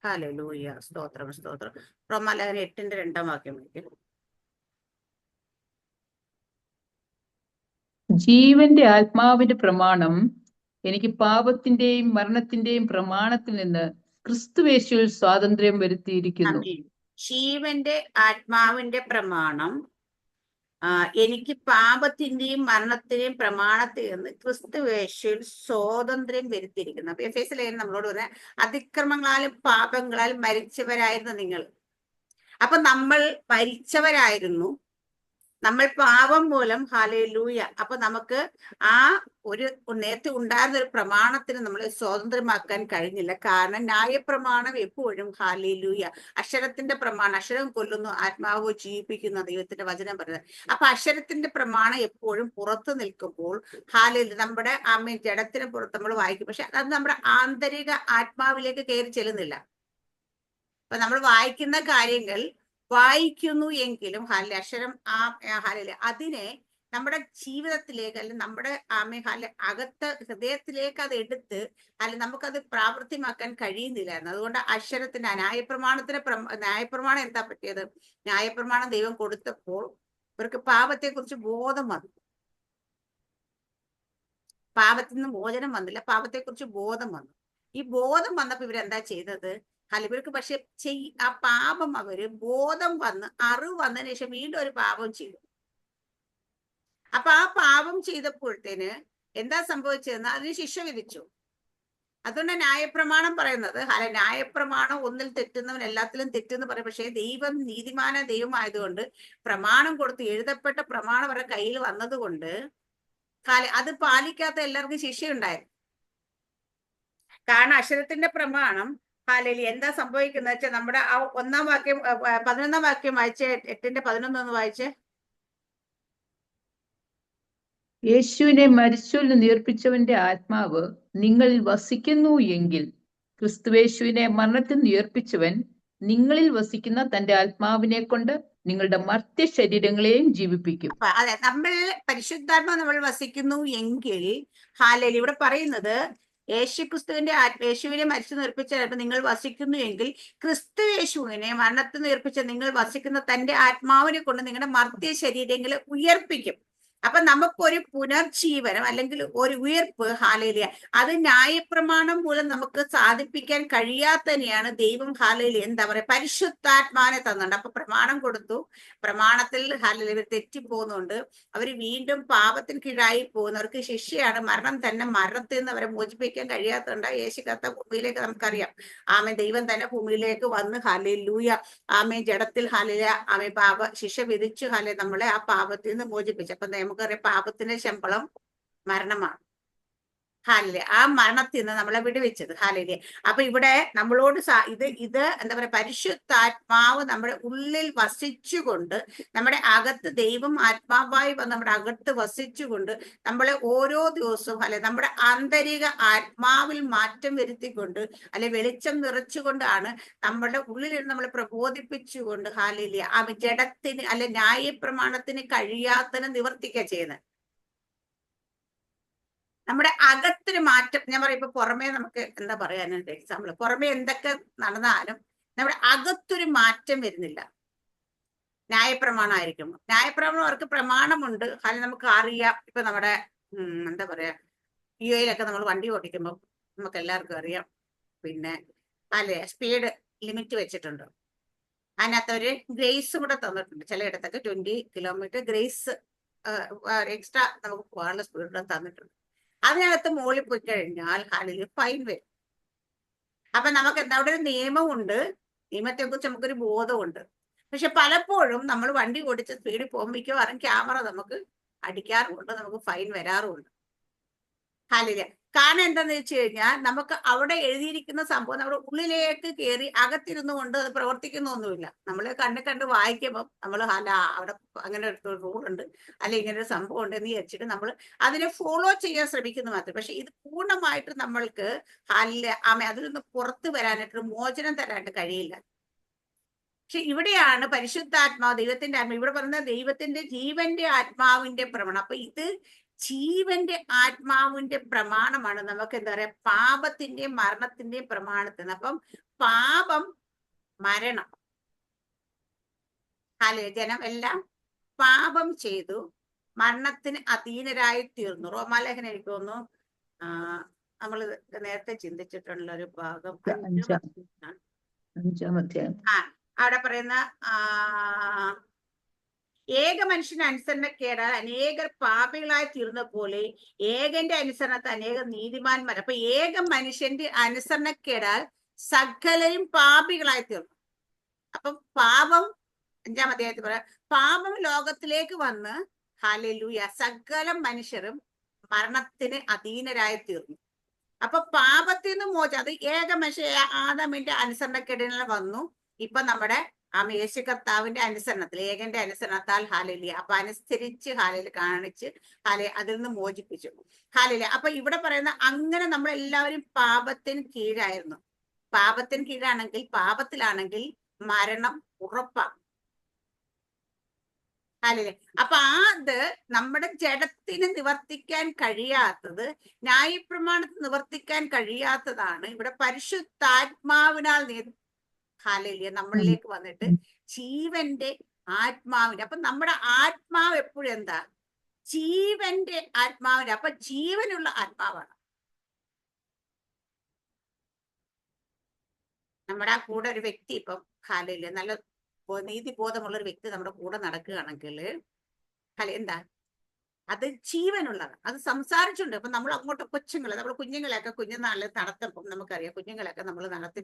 Hallelujah. സ്തോത്രം സ്തോത്രം. റോമാലേഖനം 8:2 വാക്യം വായിക്കും. ജീവന്റെ ആത്മാവിന്റെ പ്രമാണം എനിക്ക് പാപത്തിന്റെയും മരണത്തിന്റെയും പ്രമാണത്തിൽ നിന്ന് ക്രിസ്തുവേശുവിൽ സ്വാതന്ത്ര്യം വരുത്തിയിരിക്കുന്നു. ജീവന്റെ ആത്മാവിന്റെ പ്രമാണം എനിക്ക് പാപത്തിന്റെയും മരണത്തിന്റെയും പ്രമാണത്തിൽ നിന്ന് ക്രിസ്തുവേശുവിൽ സ്വാതന്ത്ര്യം വരുത്തിയിരിക്കുന്നു. അപ്പൊ എഫേസ്യ ലേഖനം നമ്മളോട് പറഞ്ഞ അതിക്രമങ്ങളാലും പാപങ്ങളാലും മരിച്ചവരായിരുന്നു നിങ്ങൾ. അപ്പൊ നമ്മൾ മരിച്ചവരായിരുന്നു, നമ്മൾ പാപം മൂലം. ഹല്ലേലൂയ. അപ്പൊ നമുക്ക് ആ ഒരു നേരത്തെ ഉണ്ടായിരുന്ന ഒരു പ്രമാണത്തിന് നമ്മളെ സ്വാതന്ത്ര്യമാക്കാൻ കഴിഞ്ഞില്ല. കാരണം ന്യായപ്രമാണം എപ്പോഴും, ഹല്ലേലൂയ, അക്ഷരത്തിന്റെ പ്രമാണം, അക്ഷരം കൊല്ലുന്നു ആത്മാവ് ജീവിപ്പിക്കുന്ന ദൈവത്തിന്റെ വചനം പറയുന്നത്. അപ്പൊ അക്ഷരത്തിന്റെ പ്രമാണം എപ്പോഴും പുറത്തു നിൽക്കുമ്പോൾ നമ്മുടെ ജഡത്തിന് പുറത്ത് നമ്മൾ വായിക്കും, പക്ഷെ അത് നമ്മുടെ ആന്തരിക ആത്മാവിലേക്ക് കയറി ചെല്ലുന്നില്ല. അപ്പൊ നമ്മൾ വായിക്കുന്ന കാര്യങ്ങൾ വായിക്കുന്നു എങ്കിലും അക്ഷരം അതിനെ നമ്മുടെ ജീവിതത്തിലേക്ക്, അല്ലെങ്കിൽ നമ്മുടെ അകത്ത് ഹൃദയത്തിലേക്ക് അത് എടുത്ത് നമുക്കത് പ്രാവർത്തിയമാക്കാൻ കഴിയുന്നില്ലായിരുന്നു. അതുകൊണ്ട് അക്ഷരത്തിന്റെ ന്യായപ്രമാണം എന്താ പറ്റിയത്? ന്യായപ്രമാണം ദൈവം കൊടുത്തപ്പോൾ ഇവർക്ക് പാപത്തെ കുറിച്ച് ബോധം വന്നു. പാപത്തിൽ നിന്ന് മോചനം വന്നില്ല, പാപത്തെ കുറിച്ച് ബോധം വന്നു. ഈ ബോധം വന്നപ്പോ ഇവരെന്താ ചെയ്തത്? ഇവർക്ക് പക്ഷെ ആ പാപം അവര് ബോധം വന്ന് അറിവ് വന്നതിന് ശേഷം വീണ്ടും ഒരു പാപം ചെയ്തു. അപ്പൊ ആ പാപം ചെയ്തപ്പോഴത്തേന് എന്താ സംഭവിച്ചതെന്ന് അതിന് ശിക്ഷ വിധിച്ചു. അതുകൊണ്ട് ന്യായപ്രമാണം പറയുന്നത്, ന്യായപ്രമാണം ഒന്നിൽ തെറ്റുന്നവൻ എല്ലാത്തിലും തെറ്റെന്ന് പറയും. പക്ഷെ ദൈവം നീതിമാന ദൈവമായതുകൊണ്ട് പ്രമാണം കൊടുത്ത് എഴുതപ്പെട്ട പ്രമാണം അവരുടെ കയ്യിൽ വന്നതുകൊണ്ട് അത് പാലിക്കാത്ത എല്ലാവർക്കും ശിക്ഷയുണ്ടായിരുന്നു. കാരണം അക്ഷരത്തിന്റെ പ്രമാണം എന്താ സംഭവിക്കുന്ന വെച്ചാൽ നമ്മുടെ ആ 1-ാം വാക്യം 11-ാം വാക്യം വായിച്ച് 8:11 വായിച്ച്. യേശുവിനെ മരിച്ചവരിൽ ഉയർപ്പിച്ചവന്റെ ആത്മാവ് നിങ്ങളിൽ വസിക്കുന്നു എങ്കിൽ ക്രിസ്തുവേശുവിനെ മരണത്തിൽ ഉയർപ്പിച്ചവൻ നിങ്ങളിൽ വസിക്കുന്ന തന്റെ ആത്മാവിനെ കൊണ്ട് നിങ്ങളുടെ മർത്യ ശരീരങ്ങളെയും ജീവിപ്പിക്കും. അതെ, നമ്മൾ പരിശുദ്ധാത്മാ നമ്മൾ വസിക്കുന്നു എങ്കിൽ ഇവിടെ പറയുന്നത് യേശുവിനെ മരിച്ചു നിർപ്പിച്ച നിങ്ങൾ വസിക്കുന്നു എങ്കിൽ ക്രിസ്തുയേശുവിനെ മരണത്തിൽ നിർപ്പിച്ച നിങ്ങൾ വസിക്കുന്ന തന്റെ ആത്മാവിനെ കൊണ്ട് നിങ്ങളുടെ മർത്യ ശരീരങ്ങളെ ഉയർപ്പിക്കും. അപ്പൊ നമുക്കൊരു പുനർജീവനം അല്ലെങ്കിൽ ഒരു ഉയർപ്പ്, ഹല്ലേലൂയ, അത് ന്യായപ്രമാണം മൂലം നമുക്ക് സാധിപ്പിക്കാൻ കഴിയാത്തതിനെയാണ് ദൈവം എന്താ പറയാ പരിശുദ്ധാത്മാനെ തന്നുണ്ട്. അപ്പൊ പ്രമാണം കൊടുത്തു, പ്രമാണത്തിൽ ഹല്ലേലൂയ തെറ്റിപ്പോകുന്നുണ്ട്, അവര് വീണ്ടും പാപത്തിന് കീഴായി പോകുന്നവർക്ക് ശിക്ഷയാണ് മരണം തന്നെ. മരണത്തിൽ നിന്ന് അവരെ മോചിപ്പിക്കാൻ കഴിയാത്തതുകൊണ്ട് യേശു കർത്താവ് ഭൂമിയിലേക്ക് നമുക്കറിയാം. ദൈവം തന്നെ ഭൂമിയിലേക്ക് വന്ന് ഹല്ലേലൂയ ജഡത്തിൽ ശിക്ഷ വിധിച്ചു നമ്മളെ ആ പാപത്തിൽ നിന്ന് മോചിപ്പിച്ചു. അപ്പൊ നമുക്കറിയാം പാപത്തിന്റെ ശമ്പളം മരണമാണ്. ആ മരണത്തിൽ നിന്ന് നമ്മളെ വിടുവിച്ചത്. അപ്പൊ ഇവിടെ നമ്മളോട് ഇത് എന്താ പറയാ പരിശുദ്ധാത്മാവ് നമ്മുടെ ഉള്ളിൽ വസിച്ചുകൊണ്ട്, നമ്മുടെ അകത്ത് ദൈവം ആത്മാവായി വന്ന് നമ്മുടെ അകത്ത് വസിച്ചുകൊണ്ട് നമ്മളെ ഓരോ ദിവസവും നമ്മുടെ ആന്തരിക ആത്മാവിൽ മാറ്റം വരുത്തിക്കൊണ്ട് വെളിച്ചം നിറച്ചുകൊണ്ടാണ് നമ്മുടെ ഉള്ളിൽ നമ്മളെ പ്രബോധിപ്പിച്ചുകൊണ്ട് ജഡത്തിന് ന്യായപ്രമാണത്തിന് കഴിയാത്തതിനെ നിവർത്തിക്കുക ചെയ്യുന്നത്. നമ്മുടെ അകത്തൊരു മാറ്റം, ഞാൻ പറയും, ഇപ്പൊ പുറമേ നമുക്ക് എന്താ പറയാനുണ്ട് എക്സാമ്പിൾ, പുറമേ എന്തൊക്കെ നടന്നാലും നമ്മുടെ അകത്തൊരു മാറ്റം വരുന്നില്ല. ന്യായപ്രമാണമായിരിക്കും. ന്യായപ്രമാണം അവർക്ക് പ്രമാണമുണ്ട്, നമുക്ക് അറിയാം. ഇപ്പൊ നമ്മുടെ എന്താ പറയാ യുഎയിലൊക്കെ നമ്മൾ വണ്ടി ഓടിക്കുമ്പോൾ നമുക്ക് എല്ലാവർക്കും അറിയാം, പിന്നെ സ്പീഡ് ലിമിറ്റ് വെച്ചിട്ടുണ്ട്. അതിനകത്ത് ഒരു ഗ്രേസ് കൂടെ തന്നിട്ടുണ്ട്. ചിലയിടത്തൊക്കെ 20 കിലോമീറ്റർ ഗ്രേസ് എക്സ്ട്രാ നമുക്ക് പോകാനുള്ള സ്പീഡ് കൂടെ തന്നിട്ടുണ്ട്. അതിനകത്ത് മുകളിൽ പോയി കഴിഞ്ഞാൽ ഫൈൻ വരും. അപ്പൊ നമുക്ക് എന്താ അവിടെ ഒരു നിയമമുണ്ട്, നിയമത്തെ കുറിച്ച് നമുക്കൊരു ബോധമുണ്ട്. പക്ഷെ പലപ്പോഴും നമ്മൾ വണ്ടി ഓടിച്ച് സ്പീഡിൽ പോകുമ്പോൾ മിക്കവാറും ക്യാമറ നമുക്ക് അടിക്കാറുമുണ്ട്, നമുക്ക് ഫൈൻ വരാറുമുണ്ട്. കാരണം എന്താന്ന് വെച്ച് കഴിഞ്ഞാൽ നമുക്ക് അവിടെ എഴുതിയിരിക്കുന്ന സംഭവം നമ്മുടെ ഉള്ളിലേക്ക് കയറി അകത്തിരുന്നു കൊണ്ട് അത് പ്രവർത്തിക്കുന്നൊന്നുമില്ല. നമ്മൾ കണ്ട് വായിക്കുമ്പോൾ നമ്മൾ അവിടെ അങ്ങനെ ഒരു റൂളുണ്ട്, ഇങ്ങനെ ഒരു സംഭവം ഉണ്ട് എന്ന് വിചാരിച്ചിട്ട് നമ്മൾ അതിനെ ഫോളോ ചെയ്യാൻ ശ്രമിക്കുന്നു മാത്രം. പക്ഷെ ഇത് പൂർണ്ണമായിട്ട് നമ്മൾക്ക് അതിൽ നിന്ന് പുറത്തു വരാനായിട്ട് മോചനം തരാനായിട്ട് കഴിയില്ല. പക്ഷെ ഇവിടെയാണ് പരിശുദ്ധാത്മാവ്, ദൈവത്തിന്റെ ആത്മാവ്, ഇവിടെ പറയുന്ന ദൈവത്തിന്റെ ജീവന്റെ ആത്മാവിന്റെ പ്രവണം. അപ്പൊ ഇത് ജീവന്റെ ആത്മാവിന്റെ പ്രമാണമാണ് നമുക്ക് എന്താ പറയാ, പാപത്തിന്റെയും മരണത്തിന്റെയും പ്രമാണത്തിന്. അപ്പം പാപം, മരണം, ജനം എല്ലാം പാപം ചെയ്തു മരണത്തിന് അധീനരായി തീർന്നു. റോമാലേഖനം എനിക്ക് തോന്നുന്നു നമ്മൾ നേരത്തെ ചിന്തിച്ചിട്ടുള്ള ഒരു ഭാഗം അഞ്ചാം അധ്യായം. അവിടെ പറയുന്ന ഏക മനുഷ്യന്റെ അനുസരണക്കേടാൽ അനേകർ പാപികളായി തീർന്ന പോലെ ഏകന്റെ അനുസരണത്തെ അനേകം നീതിമാന്മാർ. അപ്പൊ ഏക മനുഷ്യന്റെ അനുസരണക്കേടാൽ സകലരും പാപികളായി തീർന്നു. അപ്പൊ പാപം, 5-ാം അധ്യായത്തിൽ പറയാം, പാപം ലോകത്തിലേക്ക് വന്ന് ഹല്ലേലൂയ സകല മനുഷ്യരും മരണത്തിന് അധീനരായി തീർന്നു. അപ്പൊ പാപത്തിൽ നിന്ന് മോചനം, അത് ഏക മനുഷ്യ ആദമിന്റെ അനുസരണക്കേടിനാൽ വന്നു. ഇപ്പൊ നമ്മുടെ യേശു കർത്താവിന്റെ അനുസരണത്തിൽ, ഏകന്റെ അനുസരണത്താൽ ഹല്ലേലൂയ അപ്പൊ അനുസരിച്ച് കാണിച്ച് അതിൽ നിന്ന് മോചിപ്പിച്ചു. ഹല്ലേലൂയ. അപ്പൊ ഇവിടെ പറയുന്ന അങ്ങനെ നമ്മൾ എല്ലാവരും പാപത്തിന് കീഴായിരുന്നു. പാപത്തിന് കീഴാണെങ്കിൽ, പാപത്തിലാണെങ്കിൽ മരണം ഉറപ്പാണ്. ഹല്ലേലൂയ. അപ്പൊ അത് നമ്മുടെ ജഡത്തിന് നിവർത്തിക്കാൻ കഴിയാത്തത്, ന്യായപ്രമാണത്തിന് നിവർത്തിക്കാൻ കഴിയാത്തതാണ്. ഇവിടെ പരിശുദ്ധാത്മാവിനാൽ ഹല്ലേലൂയ നമ്മളിലേക്ക് വന്നിട്ട് ജീവന്റെ ആത്മാവിന്റെ. അപ്പൊ നമ്മുടെ ആത്മാവ് എപ്പോഴും എന്താ, ജീവന്റെ ആത്മാവിന്റെ. അപ്പൊ ജീവനുള്ള ആത്മാവാണ്. നമ്മുടെ കൂടെ ഒരു വ്യക്തി ഇപ്പം ഹല്ലേലൂയ നല്ല നീതിബോധമുള്ള ഒരു വ്യക്തി നമ്മുടെ കൂടെ നടക്കുകയാണെങ്കിൽ എന്താ, അത് ജീവനുള്ളതാണ്. അത് സംസാരിച്ചുണ്ട്. അപ്പൊ നമ്മൾ അങ്ങോട്ട് നമ്മുടെ കുഞ്ഞുങ്ങളെയൊക്കെ കുഞ്ഞുനാളിൽ നടത്തുമ്പം നമുക്കറിയാം, കുഞ്ഞുങ്ങളെയൊക്കെ നമ്മൾ നടത്തി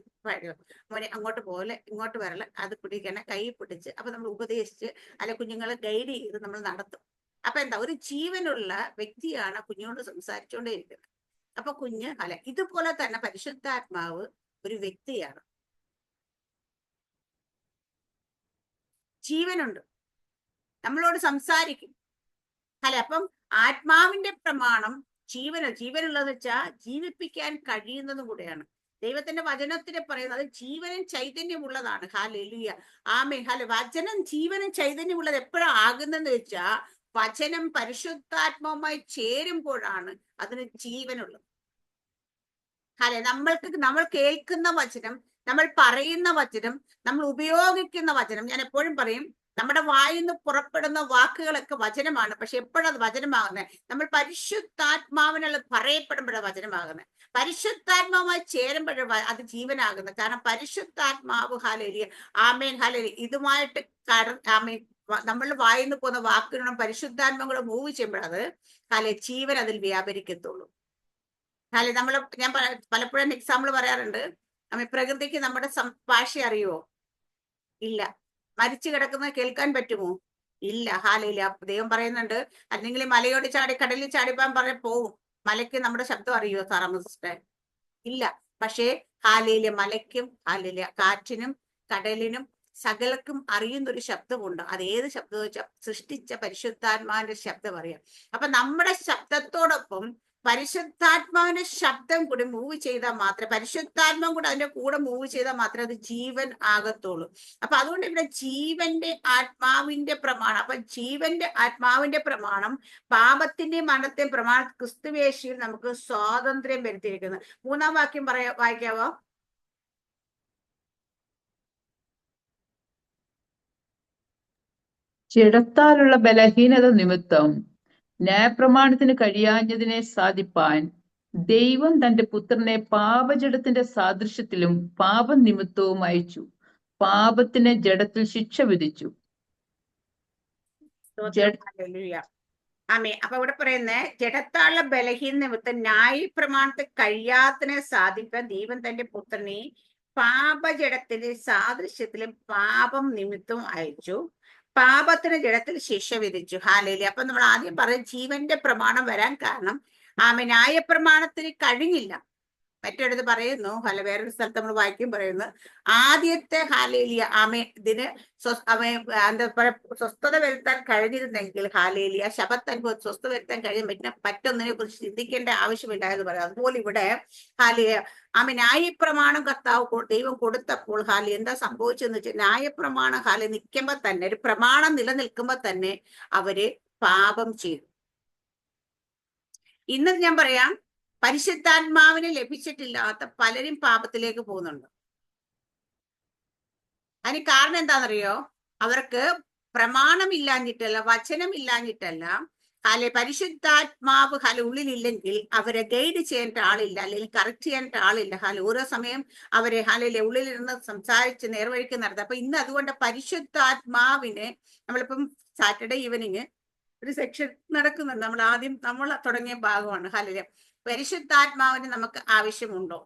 മോനെ അങ്ങോട്ട് പോലെ ഇങ്ങോട്ട് വരല, അത് പിടിക്കണ, കൈ പിടിച്ച് അപ്പൊ നമ്മൾ ഉപദേശിച്ച് കുഞ്ഞുങ്ങളെ ഗൈഡ് ചെയ്ത് നമ്മൾ നടത്തും. അപ്പൊ എന്താ, ഒരു ജീവനുള്ള വ്യക്തിയാണ് കുഞ്ഞുങ്ങളോട് സംസാരിച്ചുകൊണ്ടേയിരിക്കുന്നത്. അപ്പൊ കുഞ്ഞ് ഇതുപോലെ തന്നെ പരിശുദ്ധാത്മാവ് ഒരു വ്യക്തിയാണ്, ജീവനുണ്ട്, നമ്മളോട് സംസാരിക്കും. അപ്പം ആത്മാവിന്റെ പ്രമാണം ജീവനുള്ളതെന്ന് വെച്ചാൽ ജീവിപ്പിക്കാൻ കഴിയുന്നതും കൂടെയാണ്. ദൈവത്തിന്റെ വചനത്തിന് പറയുന്നത് ജീവനും ചൈതന്യമുള്ളതാണ്. ഹല്ലേലൂയ, ആമേൻ. വചനം ജീവനും ചൈതന്യമുള്ളത് എപ്പോഴാണ് ആകുന്നതെന്ന് വെച്ചാൽ വചനം പരിശുദ്ധാത്മാവുമായി ചേരുമ്പോഴാണ് അതിന് ജീവനുള്ളത്. നമ്മൾ കേൾക്കുന്ന വചനം, നമ്മൾ പറയുന്ന വചനം, നമ്മൾ ഉപയോഗിക്കുന്ന വചനം, ഞാൻ എപ്പോഴും പറയും നമ്മുടെ വായിൽ നിന്ന് പുറപ്പെടുന്ന വാക്കുകളൊക്കെ വചനമാണ്. പക്ഷെ എപ്പോഴത് വചനമാകുന്നത്, നമ്മൾ പരിശുദ്ധാത്മാവിനുള്ള പറയപ്പെടുമ്പോഴാണ് വചനമാകുന്നത്. പരിശുദ്ധാത്മാവുമായി ചേരുമ്പോഴാണ് അത് ജീവനാകുന്നത്. കാരണം പരിശുദ്ധാത്മാവ് ഹല്ലേലൂയ ആമേൻ ഹല്ലേലൂയ ഇതുമായിട്ട് ആമേൻ നമ്മൾ വായിൽ നിന്ന് പോകുന്ന വാക്കുകളും പരിശുദ്ധാത്മാവും കൂടെ മൂവ് ചെയ്യുമ്പോഴത് ജീവൻ അതിൽ വ്യാപരിക്കത്തുള്ളൂ. ഞാൻ പലപ്പോഴും എക്സാമ്പിൾ പറയാറുണ്ട്, പ്രകൃതിക്ക് നമ്മുടെ ഭാഷ അറിയുമോ? ഇല്ല. മരിച്ചു കിടക്കുന്നത് കേൾക്കാൻ പറ്റുമോ? ഇല്ല. ഹല്ലേലൂയ. ദൈവം പറയുന്നുണ്ട്, അല്ലെങ്കിൽ മലയോട് ചാടി കടലിൽ ചാടിപ്പാൻ പോകും, മലയ്ക്ക് നമ്മുടെ ശബ്ദം അറിയുമോ സാറാമസിസ്റ്റർ? ഇല്ല. പക്ഷേ ഹല്ലേലൂയ മലയ്ക്കും ഹല്ലേലൂയ കാറ്റിനും കടലിനും സകലർക്കും അറിയുന്നൊരു ശബ്ദമുണ്ട്. അത് ഏത് ശബ്ദം വെച്ചാൽ സൃഷ്ടിച്ച പരിശുദ്ധാത്മാവിന്റെ ശബ്ദം അറിയാം. അപ്പൊ നമ്മുടെ ശബ്ദത്തോടൊപ്പം പരിശുദ്ധാത്മാവിന്റെ ശബ്ദം കൂടി മൂവ് ചെയ്താൽ മാത്രമേ, പരിശുദ്ധാത്മാവും കൂടെ അതിന്റെ കൂടെ മൂവ് ചെയ്താൽ മാത്രമേ അത് ജീവൻ ആകത്തുള്ളൂ. അപ്പൊ അതുകൊണ്ട് ഇവിടെ ജീവന്റെ ആത്മാവിന്റെ പ്രമാണം. അപ്പൊ ജീവന്റെ ആത്മാവിന്റെ പ്രമാണം പാപത്തിന്റെയും മരണത്തെയും പ്രമാണം ക്രിസ്തുയേശുവിൽ നമുക്ക് സ്വാതന്ത്ര്യം വരുത്തിയിരിക്കുന്നു. 3-ാം വാക്യം വായിക്കാവോ? ജഡത്താലുള്ള ബലഹീനത നിമിത്തം ന്യായപ്രമാണത്തിന് കഴിയാഞ്ഞതിനെ സാധിപ്പാൻ ദൈവം തന്റെ പുത്രനെ പാപജഡത്തിന്റെ സാദൃശ്യത്തിലും പാപം നിമിത്തവും അയച്ചു. പാപത്തിന് ജഡത്തിൽ ശിക്ഷ വിധിച്ചു. ആമേ. അപ്പൊ ഇവിടെ പറയുന്നത് ജഡത്താലുള്ള ബലഹീന നിമിത്തം ന്യായപ്രമാണത്തിൽ കഴിയാത്തതിനെ സാധിപ്പാൻ ദൈവം തന്റെ പുത്രനെ പാപജഡത്തിന്റെ സാദൃശ്യത്തിലും പാപം നിമിത്തവും അയച്ചു. പാപത്തിന് ജഡത്തിൽ ശിക്ഷ വിധിച്ചു. ഹല്ലേലൂയ. അപ്പൊ നമ്മൾ ആദ്യം പറയും ജീവന്റെ പ്രമാണം വരാൻ കാരണം ന്യായപ്രമാണത്തിന് കഴിഞ്ഞില്ല. മറ്റൊരിടത്ത് പറയുന്നു, വേറൊരു സ്ഥലത്ത് നമ്മൾ വായിക്കും പറയുന്നു, ആദ്യത്തെ ഹല്ലേലൂയ ഇതിന് എന്താ പറയാ സ്വസ്ഥത വരുത്താൻ കഴിഞ്ഞിരുന്നെങ്കിൽ ഹല്ലേലൂയ ശബത്ത് അനുഭവം സ്വസ്ഥത വരുത്താൻ പറ്റൊന്നിനെ കുറിച്ച് ചിന്തിക്കേണ്ട ആവശ്യമില്ലായെന്ന് പറയാം. അതുപോലെ ഇവിടെ ഹല്ലേലൂയ ന്യായപ്രമാണം കർത്താവ് ദൈവം കൊടുത്തപ്പോൾ എന്താ സംഭവിച്ചെന്ന് വെച്ചാൽ ന്യായപ്രമാണം നിൽക്കുമ്പോ തന്നെ, ഒരു പ്രമാണം നിലനിൽക്കുമ്പോ തന്നെ അവര് പാപം ചെയ്തു. ഇന്ന് ഞാൻ പറയാം, പരിശുദ്ധാത്മാവിനെ ലഭിച്ചിട്ടില്ലാത്ത പലരും പാപത്തിലേക്ക് പോകുന്നുണ്ട്. അതിന് കാരണം എന്താണെന്നറിയോ? അവർക്ക് പ്രമാണമില്ലാഞ്ഞിട്ടല്ല, വചനമില്ലാഞ്ഞിട്ടല്ല, പരിശുദ്ധാത്മാവ് ഉള്ളിലില്ലെങ്കിൽ അവരെ ഗൈഡ് ചെയ്യേണ്ട ആളില്ല, അല്ലെങ്കിൽ കറക്റ്റ് ചെയ്യേണ്ട ആളില്ല. ഓരോ സമയം അവരെ ഉള്ളിലിരുന്ന് സംസാരിച്ച് നേർവഴിക്ക് നടത്തുക. അപ്പൊ ഇന്ന് അതുകൊണ്ട് പരിശുദ്ധാത്മാവിനെ നമ്മളിപ്പം സാറ്റർഡേ ഈവനിങ് ഒരു സെക്ഷൻ നടക്കുന്നുണ്ട്. നമ്മൾ തുടങ്ങിയ ഭാഗമാണ്. പരിശുദ്ധാത്മാവിന് നമുക്ക് ആവശ്യമുണ്ടോ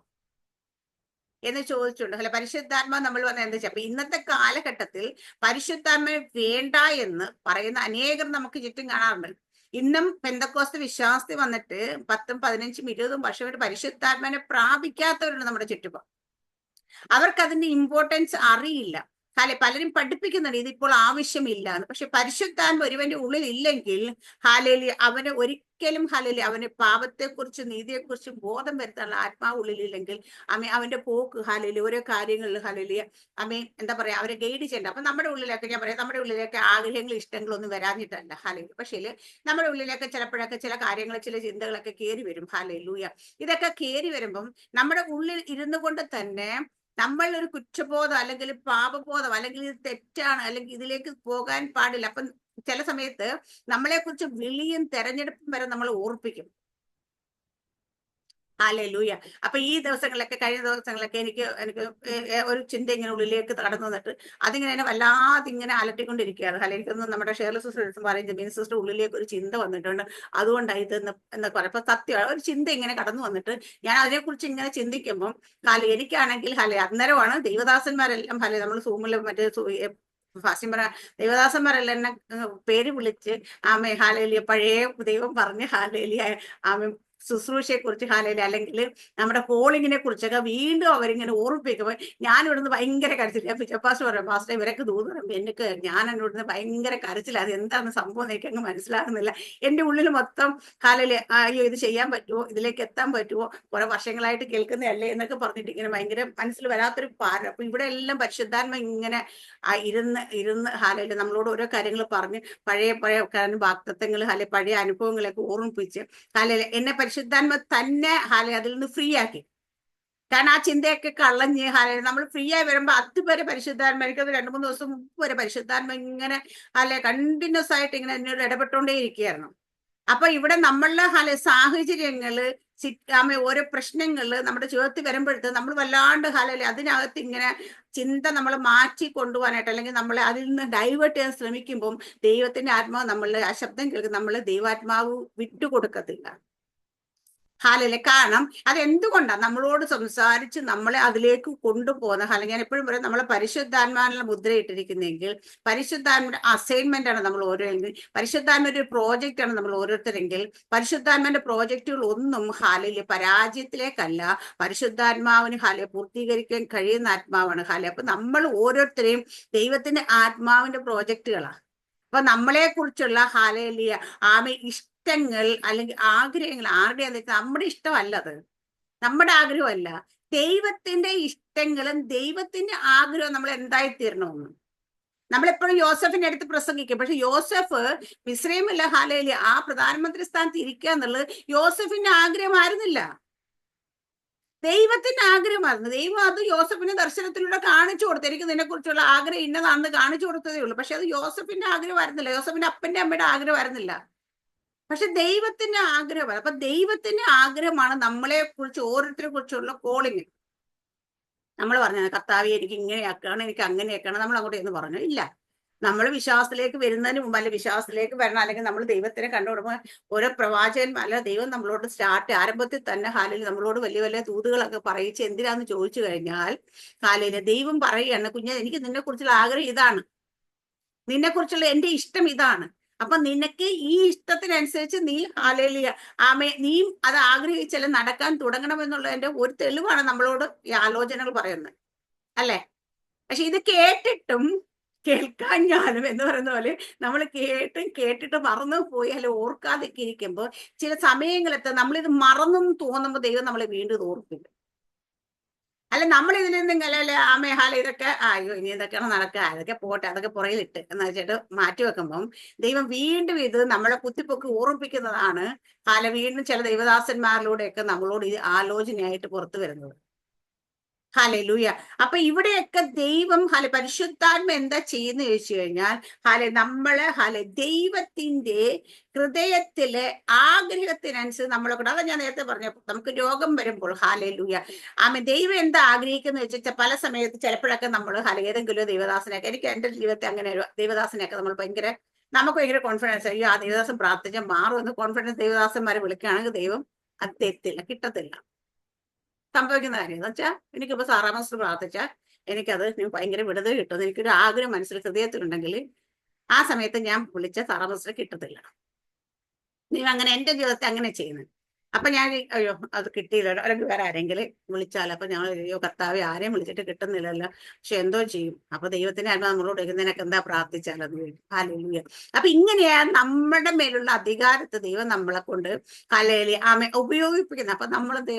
എന്ന് ചോദിച്ചിട്ടുണ്ട്. പരിശുദ്ധാത്മാവ് നമ്മൾ വന്ന എന്താ വെച്ചാൽ, അപ്പൊ ഇന്നത്തെ കാലഘട്ടത്തിൽ പരിശുദ്ധാത്മാവ് വേണ്ട എന്ന് പറയുന്ന അനേകം നമുക്ക് ചുറ്റും കാണാറുണ്ട്. ഇന്നും പെന്തക്കോസ്ത് വിശ്വാസത്തിൽ വന്നിട്ട് 10, 15, 20 വർഷമായിട്ട് പരിശുദ്ധാത്മാവിനെ പ്രാപിക്കാത്തവരുണ്ട് നമ്മുടെ ചുറ്റുപാട്. അവർക്ക് അതിന്റെ ഇമ്പോർട്ടൻസ് അറിയില്ല. പലരും പഠിപ്പിക്കുന്നുണ്ട് ഇതിപ്പോൾ ആവശ്യമില്ല എന്ന്. പക്ഷെ പരിശുദ്ധാത്മ ഒരുവന്റെ ഉള്ളിൽ ഇല്ലെങ്കിൽ അവന് ഒരിക്കലും അവന് പാപത്തെക്കുറിച്ച് നീതിയെക്കുറിച്ച് ബോധം വരുത്താനുള്ള ആത്മാവ് ഉള്ളിലില്ലെങ്കിൽ അവന്റെ പോക്ക് ഓരോ കാര്യങ്ങളിൽ എന്താ പറയാ, അവരെ ഗൈഡ് ചെയ്യണ്ട. അപ്പൊ നമ്മുടെ ഉള്ളിലൊക്കെ ഞാൻ പറയാം, നമ്മുടെ ഉള്ളിലേക്ക് ആഗ്രഹങ്ങളും ഇഷ്ടങ്ങളൊന്നും വരാഞ്ഞിട്ടല്ല. പക്ഷേ നമ്മുടെ ഉള്ളിലൊക്കെ ചിലപ്പോഴൊക്കെ ചില കാര്യങ്ങൾ, ചില ചിന്തകളൊക്കെ കയറി വരും. ഇതൊക്കെ കയറി വരുമ്പം നമ്മുടെ ഉള്ളിൽ ഇരുന്നു കൊണ്ട് തന്നെ നമ്മൾ ഒരു കുറ്റബോധം അല്ലെങ്കിൽ പാപബോധം അല്ലെങ്കിൽ ഇത് തെറ്റാണ് അല്ലെങ്കിൽ ഇതിലേക്ക് പോകാൻ പാടില്ല. അപ്പം ചില സമയത്ത് നമ്മളെ കുറിച്ച് വിളിയും തെരഞ്ഞെടുപ്പും വരെ നമ്മൾ ഓർപ്പിക്കും. ഹല്ലേലൂയ. അപ്പൊ ഈ ദിവസങ്ങളിലൊക്കെ, കഴിഞ്ഞ ദിവസങ്ങളിലൊക്കെ എനിക്ക് ഒരു ചിന്ത ഇങ്ങനെ ഉള്ളിലേക്ക് കടന്നു വന്നിട്ട് അതിങ്ങനെ എന്നെ വല്ലാതെ ഇങ്ങനെ അലട്ടിക്കൊണ്ടിരിക്കുകയാണ്. എനിക്കൊന്നും നമ്മുടെ ഷേർലി സിസ്റ്റർ പറയും, ജമീൻ സിസ്റ്റർ ഉള്ളിലേക്ക് ഒരു ചിന്ത വന്നിട്ടുണ്ട്, അതുകൊണ്ടായി എന്ന് പറയാം. അപ്പൊ സത്യമാണ്, ഒരു ചിന്ത ഇങ്ങനെ കടന്നു വന്നിട്ട് ഞാൻ അതിനെക്കുറിച്ച് ഇങ്ങനെ ചിന്തിക്കുമ്പം എനിക്കാണെങ്കിൽ അന്നേരമാണ് ദൈവദാസന്മാരെല്ലാം നമ്മൾ സൂമിൽ മറ്റേ ഫാസ്യം പറ ദൈവദാസന്മാരെല്ലാം എന്നെ പേര് വിളിച്ച് ഹാലേലിയ പഴയ ദൈവം പറഞ്ഞ ഹാലേലിയ ശുശ്രൂഷയെ കുറിച്ച് അല്ലെങ്കിൽ നമ്മുടെ കോളിങ്ങിനെ കുറിച്ചൊക്കെ വീണ്ടും അവരിങ്ങനെ ഓർമ്മിപ്പിക്കുമ്പോൾ ഞാൻ ഇവിടുന്ന് ഭയങ്കര കരച്ചില്ല. പിച്ചപ്പാസ് പറയാം, പാസ്റ്റർ ഇവരൊക്കെ ദൂരം പറയുമ്പോൾ ഞാൻ ഇവിടുന്ന് ഭയങ്കര കരച്ചില്ല. അത് എന്താണ് സംഭവം എനിക്ക് അങ്ങ് മനസ്സിലാകുന്നില്ല. എൻ്റെ ഉള്ളിൽ മൊത്തം അയ്യോ ഇത് ചെയ്യാൻ പറ്റുമോ, ഇതിലേക്ക് എത്താൻ പറ്റുമോ, കുറെ വർഷങ്ങളായിട്ട് കേൾക്കുന്നതല്ലേ എന്നൊക്കെ പറഞ്ഞിട്ട് ഇങ്ങനെ ഭയങ്കര മനസ്സിൽ വരാത്തൊരു ഭാരം. അപ്പൊ ഇവിടെ എല്ലാം പരിശുദ്ധാത്മ ഇങ്ങനെ ഇരുന്ന് നമ്മളോട് ഓരോ കാര്യങ്ങൾ പറഞ്ഞ് പഴയ വാക്തത്വങ്ങൾ പഴയ അനുഭവങ്ങളൊക്കെ ഓർമ്മിപ്പിച്ച് എന്നെ പരിശുദ്ധാത്മ തന്നെ അതിൽ നിന്ന് ഫ്രീ ആക്കി. കാരണം ആ ചിന്തയൊക്കെ കളഞ്ഞ് നമ്മൾ ഫ്രീ ആയി വരുമ്പോ അതുവരെ പരിശുദ്ധാത്മ, എനിക്കത് 2-3 ദിവസം മുമ്പ് വരെ പരിശുദ്ധാത്മ ഇങ്ങനെ കണ്ടിന്യൂസ് ആയിട്ട് ഇങ്ങനെ എന്നോട് ഇടപെട്ടോണ്ടേ ഇരിക്കുകയായിരുന്നു. അപ്പൊ ഇവിടെ നമ്മളുടെ സാഹചര്യങ്ങള് ഓരോ പ്രശ്നങ്ങള് നമ്മുടെ ജീവിതത്തിൽ വരുമ്പോഴത്തെ നമ്മൾ വല്ലാണ്ട് അതിനകത്ത് ഇങ്ങനെ ചിന്ത നമ്മൾ മാറ്റി കൊണ്ടുപോകാനായിട്ട് അല്ലെങ്കിൽ നമ്മളെ അതിൽ നിന്ന് ഡൈവേർട്ട് ചെയ്യാൻ ശ്രമിക്കുമ്പോൾ ദൈവത്തിന്റെ ആത്മാവ് നമ്മളുടെ ആ ശബ്ദം കേൾക്കും, നമ്മളെ ദൈവാത്മാവ് വിട്ടുകൊടുക്കത്തില്ല. കാരണം അതെന്തുകൊണ്ടാണ് നമ്മളോട് സംസാരിച്ച് നമ്മളെ അതിലേക്ക് കൊണ്ടുപോകുന്ന ഞാൻ എപ്പോഴും പറയും, നമ്മളെ പരിശുദ്ധാത്മാവിനുള്ള മുദ്രയിട്ടിരിക്കുന്നെങ്കിൽ പരിശുദ്ധാത്മയുടെ അസൈൻമെന്റ് ആണ് നമ്മൾ ഓരോരെങ്കിൽ, പരിശുദ്ധാത്മയുടെ ഒരു പ്രോജക്റ്റ് ആണ് നമ്മൾ ഓരോരുത്തരെങ്കിൽ, പരിശുദ്ധാത്മാവിന്റെ പ്രോജക്റ്റുകൾ ഒന്നും പരാജയത്തിലേക്കല്ല, പരിശുദ്ധാത്മാവിന് പൂർത്തീകരിക്കാൻ കഴിയുന്ന ആത്മാവാണ്. അപ്പൊ നമ്മൾ ഓരോരുത്തരെയും ദൈവത്തിന്റെ ആത്മാവിന്റെ പ്രോജക്റ്റുകളാണ്. അപ്പൊ നമ്മളെ കുറിച്ചുള്ള ഇഷ്ടങ്ങൾ അല്ലെങ്കിൽ ആഗ്രഹങ്ങൾ ആരുടെയാന്ന് വെച്ചാൽ നമ്മുടെ ഇഷ്ടമല്ലത്, നമ്മുടെ ആഗ്രഹമല്ല, ദൈവത്തിന്റെ ഇഷ്ടങ്ങളും ദൈവത്തിന്റെ ആഗ്രഹവും നമ്മൾ എന്തായിത്തീരണമെന്ന്. നമ്മളെപ്പോഴും യോസഫിന്റെ അടുത്ത് പ്രസംഗിക്കും. പക്ഷെ യോസഫ് മിസ്രൈമില്ല ആ പ്രധാനമന്ത്രി സ്ഥാനത്ത് ഇരിക്കുക എന്നുള്ളത് യോസഫിന്റെ ആഗ്രഹമായിരുന്നില്ല, ദൈവത്തിന്റെ ആഗ്രഹമായിരുന്നു. ദൈവം അത് യോസഫിന് ദർശനത്തിലൂടെ കാണിച്ചു കൊടുത്തു, എനിക്ക് നിന്നെ കുറിച്ചുള്ള ആഗ്രഹം ഇന്നതാണെന്ന് കാണിച്ചു കൊടുത്തതേ ഉള്ളൂ. പക്ഷെ അത് യോസഫിന്റെ ആഗ്രഹമായിരുന്നില്ല, യോസഫിന്റെ അപ്പന്റെ അമ്മയുടെ ആഗ്രഹമായിരുന്നില്ല, പക്ഷെ ദൈവത്തിന്റെ ആഗ്രഹമാണ്. അപ്പൊ ദൈവത്തിന്റെ ആഗ്രഹമാണ് നമ്മളെ കുറിച്ച് ഓരോരുത്തരെ കുറിച്ചുള്ള കോളിങ്. നമ്മൾ പറഞ്ഞത് കർത്താവെ എനിക്ക് ഇങ്ങനെയാക്കണം, എനിക്ക് അങ്ങനെയാക്കണം, നമ്മൾ അങ്ങോട്ട് എന്ന് പറഞ്ഞു ഇല്ല. നമ്മൾ വിശ്വാസത്തിലേക്ക് വരുന്നതിന് മുമ്പ്, അല്ലെങ്കിൽ വിശ്വാസത്തിലേക്ക് വരണം, അല്ലെങ്കിൽ നമ്മൾ ദൈവത്തിനെ കണ്ടുകൊടുമ്പോൾ ഓരോ പ്രവാചകന്മാരല്ല ദൈവം നമ്മളോട് ആരംഭത്തിൽ തന്നെ നമ്മളോട് വലിയ വലിയ ദൂതുകളൊക്കെ പറയിച്ച് എന്തിനാന്ന് ചോദിച്ചു കഴിഞ്ഞാൽ ദൈവം പറയുകയാണ്, കുഞ്ഞെ എനിക്ക് നിന്നെ കുറിച്ചുള്ള ആഗ്രഹം ഇതാണ്, നിന്നെ കുറിച്ചുള്ള എന്റെ ഇഷ്ടം ഇതാണ്. അപ്പൊ നിനക്ക് ഈ ഇഷ്ടത്തിനനുസരിച്ച് നീ നീയും അത് ആഗ്രഹിച്ചാലും നടക്കാൻ തുടങ്ങണമെന്നുള്ളതിന്റെ ഒരു തെളിവാണ് നമ്മളോട് ഈ ആലോചനകൾ പറയുന്നത്, അല്ലെ? പക്ഷെ ഇത് കേട്ടിട്ടും കേൾക്കാഞ്ഞാലും എന്ന് പറയുന്ന പോലെ നമ്മൾ കേട്ടിട്ട് മറന്നു പോയി അല്ലെങ്കിൽ ഓർക്കാതൊക്കെ ഇരിക്കുമ്പോൾ ചില സമയങ്ങളെത്ത് നമ്മളിത് മറന്നും തോന്നുമ്പോൾ ദൈവം നമ്മളെ വീണ്ടും ഓർപ്പിക്കും. അല്ല നമ്മൾ ഇതിൽ നിന്നല്ലേ ആമേ ഹാല ഇതൊക്കെ അയ്യോ ഇനി ഇതൊക്കെയാണ് നടക്കുക, അതൊക്കെ പോട്ടെ, അതൊക്കെ പുറയിലിട്ട് എന്ന് വെച്ചിട്ട് മാറ്റി വെക്കുമ്പം ദൈവം വീണ്ടും ഇത് നമ്മളെ കുത്തിപ്പൊക്കി ഓർമ്മിപ്പിക്കുന്നതാണ്. ഹാല വീണ്ടും ചില ദൈവദാസന്മാരിലൂടെയൊക്കെ നമ്മളോട് ഇത് ആലോചനയായിട്ട് പുറത്തു വരുന്നത്. ഹല്ലേലൂയ. അപ്പൊ ഇവിടെയൊക്കെ ദൈവം പരിശുദ്ധാത്മ എന്താ ചെയ്യുന്ന ചോദിച്ചു കഴിഞ്ഞാൽ ദൈവത്തിന്റെ ഹൃദയത്തിലെ ആഗ്രഹത്തിനനുസരിച്ച് നമ്മളെ കൂടെ, അതാ ഞാൻ നേരത്തെ പറഞ്ഞു, നമുക്ക് രോഗം വരുമ്പോൾ ഹല്ലേലൂയ ദൈവം എന്താ ആഗ്രഹിക്കുന്ന വെച്ചാൽ പല സമയത്ത് ചിലപ്പോഴൊക്കെ നമ്മൾ ഏതെങ്കിലും ദൈവദാസനെയൊക്കെ, എനിക്ക് എന്റെ ജീവിതത്തെ അങ്ങനെ ഒരു ദൈവദാസനെയൊക്കെ നമ്മൾ നമുക്ക് ഭയങ്കര കോൺഫിഡൻസ്, അയ്യോ ആ ദൈവദാസൻ പ്രാർത്ഥിച്ചാൽ മാറുമെന്ന് കോൺഫിഡൻസ് ദൈവദാസന്മാരെ വിളിക്കുകയാണെങ്കിൽ ദൈവം അത് തെറ്റില്ല, കിട്ടത്തില്ല. സംഭവിക്കുന്ന കാര്യം എന്ന് വെച്ചാൽ എനിക്കിപ്പോ 6-ാം മാസത്തിൽ പ്രാർത്ഥിച്ചാൽ എനിക്കത് ഭയങ്കര വിടുതൽ കിട്ടും, എനിക്കൊരു ആഗ്രഹം മനസ്സിൽ ഹൃദയത്തിലുണ്ടെങ്കിൽ ആ സമയത്ത് ഞാൻ വിളിച്ച 6-ാം മാസത്തിൽ കിട്ടത്തില്ല. നീ അങ്ങനെ എന്റെ ജീവിതത്തെ അങ്ങനെ ചെയ്യുന്നത്. അപ്പൊ ഞാൻ അയ്യോ അത് കിട്ടിയില്ല, അല്ലെങ്കിൽ വേറെ ആരെങ്കിലും വിളിച്ചാൽ അപ്പൊ ഞങ്ങൾ അയ്യോ കർത്താവെ ആരെയും വിളിച്ചിട്ട് കിട്ടുന്നില്ലല്ലോ, പക്ഷെ എന്തോ ചെയ്യും. അപ്പൊ ദൈവത്തിന്റെ ആത്മാ നമ്മളോട് നിനക്ക് എന്താ പ്രാർത്ഥിച്ചാലത് ഹല്ലേലൂയ. അപ്പൊ ഇങ്ങനെയാ നമ്മുടെ മേലുള്ള അധികാരത്തെ ദൈവം നമ്മളെ കൊണ്ട് ഉപയോഗിപ്പിക്കുന്നത്. അപ്പൊ നമ്മളെന്ത്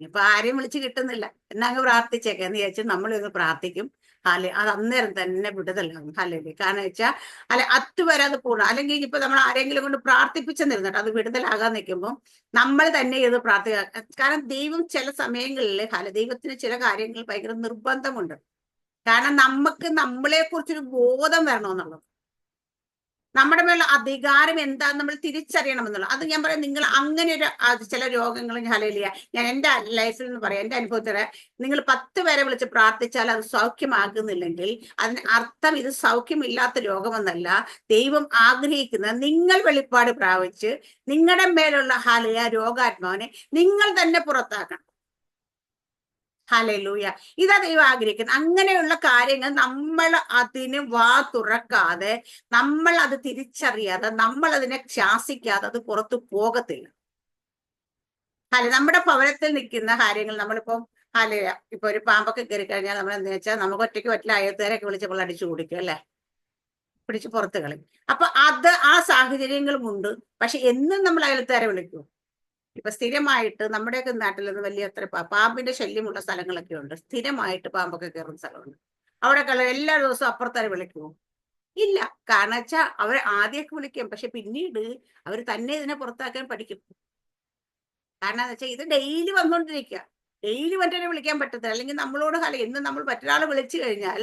ഇപ്പൊ ആരെയും വിളിച്ച് കിട്ടുന്നില്ല, എന്നങ്ങ് പ്രാർത്ഥിച്ചേക്കെന്ന് വിചാരിച്ചു നമ്മളൊന്ന് പ്രാർത്ഥിക്കും. അത് അന്നേരം തന്നെ വിടുതലാകും. കാരണം വെച്ചാൽ അതുവരെ അത് പൂർണ്ണം, അല്ലെങ്കിൽ ഇപ്പൊ നമ്മൾ ആരെങ്കിലും കൊണ്ട് പ്രാർത്ഥിപ്പിച്ചെന്നിരുന്നിട്ട് അത് വിടുതലാകാൻ നിൽക്കുമ്പോൾ നമ്മൾ തന്നെ ഇത് പ്രാർത്ഥിക്കുക. കാരണം ദൈവം ചില സമയങ്ങളിൽ ദൈവത്തിന് ചില കാര്യങ്ങൾ ഭയങ്കര നിർബന്ധമുണ്ട്. കാരണം നമുക്ക് നമ്മളെ കുറിച്ചൊരു ബോധം വരണമെന്നുള്ളത്, നമ്മുടെ മേലുള്ള അധികാരം എന്താന്ന് നമ്മൾ തിരിച്ചറിയണമെന്നുള്ളത്. അത് ഞാൻ പറയാം, നിങ്ങൾ അങ്ങനെ ഒരു ചില രോഗങ്ങൾ ഞാൻ എന്റെ ലൈഫിൽ നിന്ന് പറയാം, എന്റെ അനുഭവത്തില് നിങ്ങൾ 10 പേരെ വിളിച്ച് പ്രാർത്ഥിച്ചാൽ അത് സൗഖ്യമാകുന്നില്ലെങ്കിൽ അതിന് അർത്ഥം ഇത് സൗഖ്യമില്ലാത്ത രോഗമെന്നല്ല. ദൈവം ആഗ്രഹിക്കുന്ന നിങ്ങൾ വെളിപ്പാട് പ്രാപിച്ച് നിങ്ങളുടെ മേലുള്ള രോഗാത്മാവിനെ നിങ്ങൾ തന്നെ പുറത്താക്കണം. ഹല്ലേലൂയ. ഇതാ ദൈവം ആഗ്രഹിക്കുന്നത്. അങ്ങനെയുള്ള കാര്യങ്ങൾ നമ്മൾ അതിന് വാ തുറക്കാതെ, നമ്മൾ അത് തിരിച്ചറിയാതെ, നമ്മൾ അതിനെ ശാസിക്കാതെ അത് പുറത്തു പോകത്തില്ല. നമ്മുടെ ഭവനത്തിൽ നിൽക്കുന്ന കാര്യങ്ങൾ നമ്മളിപ്പം ഇപ്പൊ ഒരു പാമ്പൊക്കെ കയറി കഴിഞ്ഞാൽ നമ്മൾ എന്താ വെച്ചാൽ നമുക്ക് ഒറ്റയ്ക്ക് പറ്റില്ല, അയൽക്കാരൊക്കെ വിളിച്ചപ്പോൾ അടിച്ചു കുടിക്കും അല്ലെ, പിടിച്ച് പുറത്ത് കളയും. അപ്പൊ അത് ആ സാഹചര്യങ്ങളും ഉണ്ട്. പക്ഷെ എന്നും നമ്മൾ അയൽക്കാരെ വിളിക്കും. ഇപ്പൊ സ്ഥിരമായിട്ട് നമ്മുടെയൊക്കെ നാട്ടിലൊന്നും വലിയ അത്ര പാമ്പിന്റെ ശല്യമുള്ള സ്ഥലങ്ങളൊക്കെ ഉണ്ട്. സ്ഥിരമായിട്ട് പാമ്പൊക്കെ കയറുന്ന സ്ഥലമുണ്ട്. അവിടെ എല്ലാ ദിവസവും അപ്പുറത്താരെ വിളിക്കുമോ? ഇല്ല. കാരണം വെച്ചാൽ അവർ ആദ്യമൊക്കെ വിളിക്കും, പക്ഷെ പിന്നീട് അവർ തന്നെ ഇതിനെ പുറത്താക്കാൻ പഠിക്കും. കാരണം എന്ന് വെച്ചാൽ ഇത് ഡെയിലി വന്നുകൊണ്ടിരിക്കുക, ഡെയിലി മറ്റൊരെ വിളിക്കാൻ പറ്റത്തില്ല. അല്ലെങ്കിൽ നമ്മളോട് എന്നും നമ്മൾ മറ്റൊരാളെ വിളിച്ചു കഴിഞ്ഞാൽ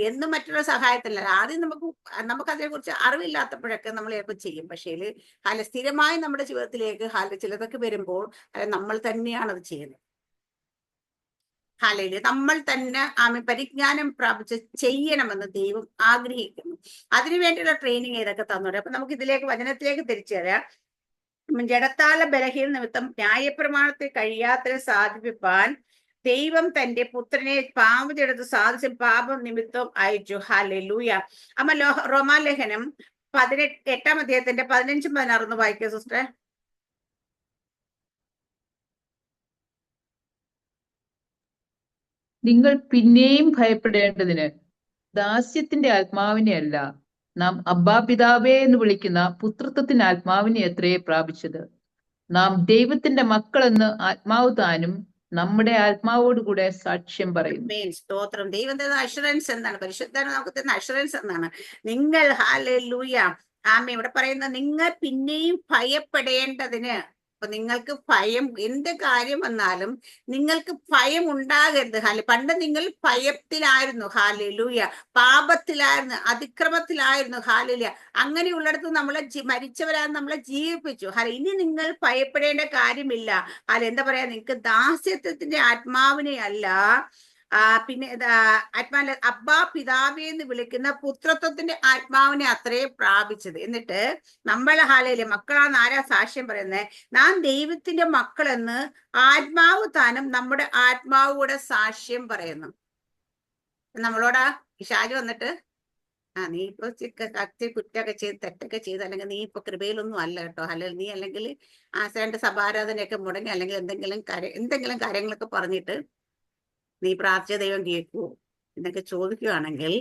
എന്നും മറ്റൊരു സഹായത്തില്ല. ആദ്യം നമുക്ക് അതിനെക്കുറിച്ച് അറിവില്ലാത്തപ്പോഴൊക്കെ നമ്മൾ ചിലപ്പോൾ ചെയ്യും. പക്ഷേ സ്ഥിരമായി നമ്മുടെ ജീവിതത്തിലേക്ക് ചിലതൊക്കെ വരുമ്പോൾ നമ്മൾ തന്നെയാണ് അത് ചെയ്യുന്നത്. നമ്മൾ തന്നെ പരിജ്ഞാനം പ്രാപിച്ച് ചെയ്യണമെന്ന് ദൈവം ആഗ്രഹിക്കുന്നു. അതിനുവേണ്ടിയുള്ള ട്രെയിനിങ് ഇതൊക്കെ തന്നോട്ടെ. അപ്പൊ നമുക്ക് ഇതിലേക്ക് വചനത്തിലേക്ക് തിരിച്ചു തരാം. ജഡത്താല ബലഹീന നിമിത്തം ന്യായപ്രമാണത്തെ കഴിയാത്തതിനെ സാധിപ്പിപ്പാൻ ദൈവം തന്റെ പുത്രനെ പാപജടത്ത് സാധിച്ച പാപം നിമിത്തം അയച്ചു. ഹല്ലേലൂയ. അമ്മ റോമാലേഖനം 8-ാം അധ്യായത്തിന്റെ 15-16 വായിക്കുക സിസ്റ്റർ. നിങ്ങൾ പിന്നെയും ഭയപ്പെടേണ്ടതിന് ദാസ്യത്തിന്റെ ആത്മാവിനെ അല്ല, നാം അബ്ബാ പിതാവേ എന്ന് വിളിക്കുന്ന പുത്രത്വത്തിന്റെ ആത്മാവിനെ എത്രയെ പ്രാപിച്ചത്. നാം ദൈവത്തിന്റെ മക്കളെന്ന് ആത്മാവ് താനും നമ്മുടെ ആത്മാവോടുകൂടെ സാക്ഷ്യം പറയുന്നു. സ്തോത്രം. ദൈവത്തിന്റെ അഷുറൻസ് എന്താണ്? പരിശുദ്ധ നമുക്ക് തരുന്ന അഷുറൻസ് എന്താണ്? നിങ്ങൾ ഹല്ലേലൂയ ഇവിടെ പറയുന്ന നിങ്ങൾ പിന്നെയും ഭയപ്പെടേണ്ടതിന്. അപ്പൊ നിങ്ങൾക്ക് ഭയം, എന്ത് കാര്യം വന്നാലും നിങ്ങൾക്ക് ഭയം ഉണ്ടാകരുത്. പണ്ട് നിങ്ങൾ ഭയത്തിലായിരുന്നു, ഹല്ലേലൂയ, പാപത്തിലായിരുന്നു, അതിക്രമത്തിലായിരുന്നു, ഹല്ലേലൂയ. അങ്ങനെയുള്ളിടത്ത് നമ്മളെ മരിച്ചവരാണ് നമ്മളെ ജീവിപ്പിച്ചു. ഇനി നിങ്ങൾ ഭയപ്പെടേണ്ട കാര്യമില്ല. എന്താ പറയാ, നിങ്ങൾക്ക് ദാസ്യത്വത്തിന്റെ ആത്മാവിനെ അല്ല, പിന്നെ ആത്മാവിന്റെ അബ്ബാ പിതാവേ എന്ന് വിളിക്കുന്ന പുത്രത്വത്തിന്റെ ആത്മാവിനെ അത്രേ പ്രാപിച്ചത്. എന്നിട്ട് നമ്മളെ മക്കളാന്ന് ആരാ സാക്ഷ്യം പറയുന്നത്? നാം ദൈവത്തിന്റെ മക്കളെന്ന് ആത്മാവ് താനും നമ്മുടെ ആത്മാവൂടെ സാക്ഷ്യം പറയുന്നു. നമ്മളോടാ ഷാജു വന്നിട്ട് നീ ഇപ്പൊ കുറ്റമൊക്കെ ചെയ്ത് തെറ്റൊക്കെ ചെയ്ത്, അല്ലെങ്കിൽ നീ ഇപ്പൊ കൃപയിലൊന്നും അല്ല കേട്ടോ, അല്ലെങ്കിൽ നീ അല്ലെങ്കിൽ ആശ്രയന്റെ സഭാരാധനയൊക്കെ മുടങ്ങി, അല്ലെങ്കിൽ എന്തെങ്കിലും കാര്യങ്ങളൊക്കെ പറഞ്ഞിട്ട് നീ പ്രാർത്ഥിച്ച ദൈവം കേൾക്കുവോ എന്നൊക്കെ ചോദിക്കുകയാണെങ്കിൽ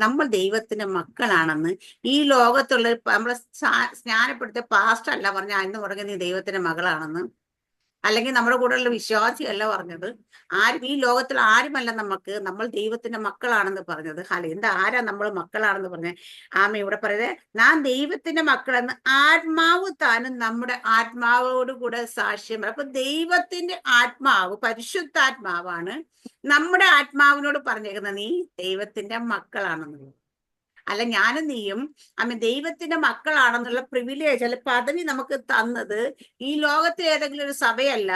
നമ്മൾ ദൈവത്തിന്റെ മക്കളാണെന്ന് ഈ ലോകത്തുള്ള നമ്മളെ സ്നാനപ്പെടുത്തിയ പാസ്റ്റർ അല്ല പറഞ്ഞ അന്ന് തുടങ്ങി നീ ദൈവത്തിന്റെ മകളാണെന്ന്. അല്ലെങ്കിൽ നമ്മുടെ കൂടെയുള്ള വിശ്വാസിയല്ല പറഞ്ഞത്. ആരും ഈ ലോകത്തിൽ ആരുമല്ല നമ്മൾ ദൈവത്തിന്റെ മക്കളാണെന്ന് പറഞ്ഞത്. എന്താ ആരാ നമ്മൾ മക്കളാണെന്ന് പറഞ്ഞത്? ഇവിടെ പറയുന്നത് നാം ദൈവത്തിന്റെ മക്കളെന്ന് ആത്മാവ് താനും നമ്മുടെ ആത്മാവോട് കൂടെ സാക്ഷ്യം. അപ്പൊ ദൈവത്തിന്റെ ആത്മാവ് പരിശുദ്ധാത്മാവാണ് നമ്മുടെ ആത്മാവിനോട് പറഞ്ഞേക്കുന്നത് നീ ദൈവത്തിന്റെ മക്കളാണെന്നുള്ളത്. അല്ല ഞാനും നീയും ദൈവത്തിന്റെ മക്കളാണെന്നുള്ള പ്രിവിലേജ് അല്ലെ പദവി നമുക്ക് തന്നത് ഈ ലോകത്തെ ഏതെങ്കിലും ഒരു സഭയല്ല,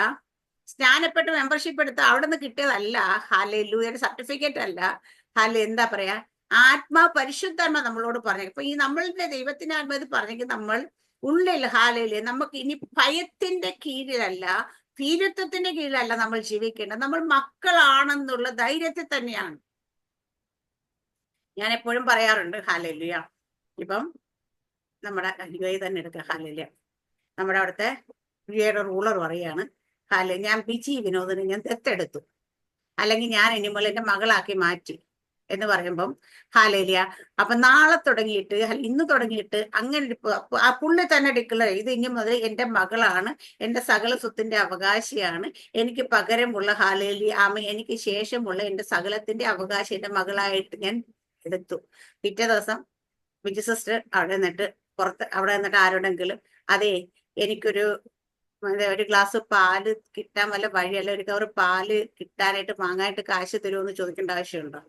സ്നാനപ്പെട്ട് മെമ്പർഷിപ്പ് എടുത്ത് അവിടെ നിന്ന് കിട്ടിയതല്ല, ഹല്ലേലൂയയുടെ സർട്ടിഫിക്കറ്റ് അല്ല. എന്താ പറയാ, പരിശുദ്ധാത്മ നമ്മളോട് പറഞ്ഞു. അപ്പൊ ഈ നമ്മളുടെ ദൈവത്തിന്റെ ആത്മാവ് പറഞ്ഞെങ്കിൽ നമ്മൾ ഉള്ളിൽ നമുക്ക് ഇനി ഭയത്തിന്റെ കീഴിലല്ല, ഭീരുത്വത്തിന്റെ കീഴിലല്ല നമ്മൾ ജീവിക്കേണ്ടത്. നമ്മൾ മക്കളാണെന്നുള്ള ധൈര്യത്തിൽ തന്നെയാണ്. ഞാൻ എപ്പോഴും പറയാറുണ്ട് ഹല്ലേലൂയ. ഇപ്പം നമ്മുടെ യുഎ തന്നെ എടുക്കുക, ഹല്ലേലൂയ. നമ്മുടെ അവിടുത്തെ യുഎയുടെ റൂളർ പറയാണ്, ഞാൻ ബിജി വിനോദിനെ ഞാൻ ദത്തെടുത്തു, അല്ലെങ്കിൽ ഞാൻ ഇനിമോൾ എന്റെ മകളാക്കി മാറ്റി എന്ന് പറയുമ്പം ഹല്ലേലൂയ. അപ്പൊ നാളെ തുടങ്ങിയിട്ട് ഇന്ന് തുടങ്ങിയിട്ട് അങ്ങനെ ആ പുള്ളി തന്നെ ഡിക്ലെയർ ഇത് ഇനി മുതൽ എന്റെ മകളാണ്, എന്റെ സകല സ്വത്തിന്റെ അവകാശിയാണ്, എനിക്ക് പകരമുള്ള ഹല്ലേലൂയ എനിക്ക് ശേഷമുള്ള എന്റെ സകലത്തിന്റെ അവകാശം എന്റെ മകളായിട്ട് ഞാൻ എടുത്തു. പിറ്റേ ദിവസം വിജി സിസ്റ്റർ അവിടെ നിന്നിട്ട് ആരോടെങ്കിലും അതെ എനിക്കൊരു ഗ്ലാസ് പാല് കിട്ടാൻ വല്ല വഴിയല്ല, ഒരു കവർ പാല് കിട്ടാനായിട്ട് വാങ്ങാനായിട്ട് കാശ് തരുമെന്ന് ചോദിക്കേണ്ട ആവശ്യമുണ്ടോ?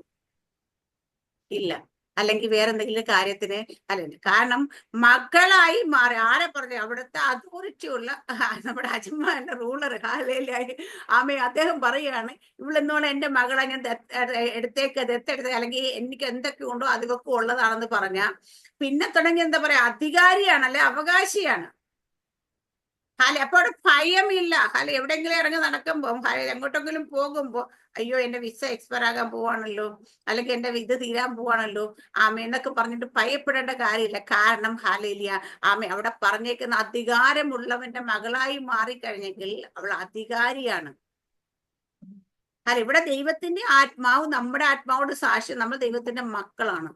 ഇല്ല. അല്ലെങ്കിൽ വേറെ എന്തെങ്കിലും കാര്യത്തിന് അല്ല. കാരണം മകളായി മാറി. ആരെ പറഞ്ഞു? അവിടുത്തെ അതോറിറ്റി ഉള്ള നമ്മുടെ അജ്മാന്റെ റൂളർ അദ്ദേഹം പറയുകയാണ് ഇവളെന്നോളം എന്റെ മകളെ ഞാൻ ദത്തെടുത്ത് അല്ലെങ്കിൽ എനിക്ക് എന്തൊക്കെ ഉണ്ടോ അതൊക്കെ ഉള്ളതാണെന്ന് പറഞ്ഞ പിന്നെ തുടങ്ങി എന്താ പറയാ, അധികാരിയാണ് അല്ലെ അവകാശിയാണ്. അപ്പൊ അവിടെ ഭയമില്ല. എവിടെയെങ്കിലും ഇറങ്ങി നടക്കുമ്പോ എങ്ങോട്ടെങ്കിലും പോകുമ്പോ അയ്യോ എന്റെ വിസ എക്സ്പയർ ആകാൻ പോവാണല്ലോ, അല്ലെങ്കിൽ എന്റെ ഇത് തീരാൻ പോവാണല്ലോ എന്നൊക്കെ പറഞ്ഞിട്ട് ഭയപ്പെടേണ്ട കാര്യമില്ല. കാരണം അവിടെ പറഞ്ഞേക്കുന്ന അധികാരമുള്ളവന്റെ മകളായി മാറിക്കഴിഞ്ഞെങ്കിൽ അവൾ അധികാരിയാണ്. ഇവിടെ ദൈവത്തിന്റെ ആത്മാവ് നമ്മുടെ ആത്മാവോട് സാക്ഷ്യം നമ്മൾ ദൈവത്തിന്റെ മക്കളാണ്.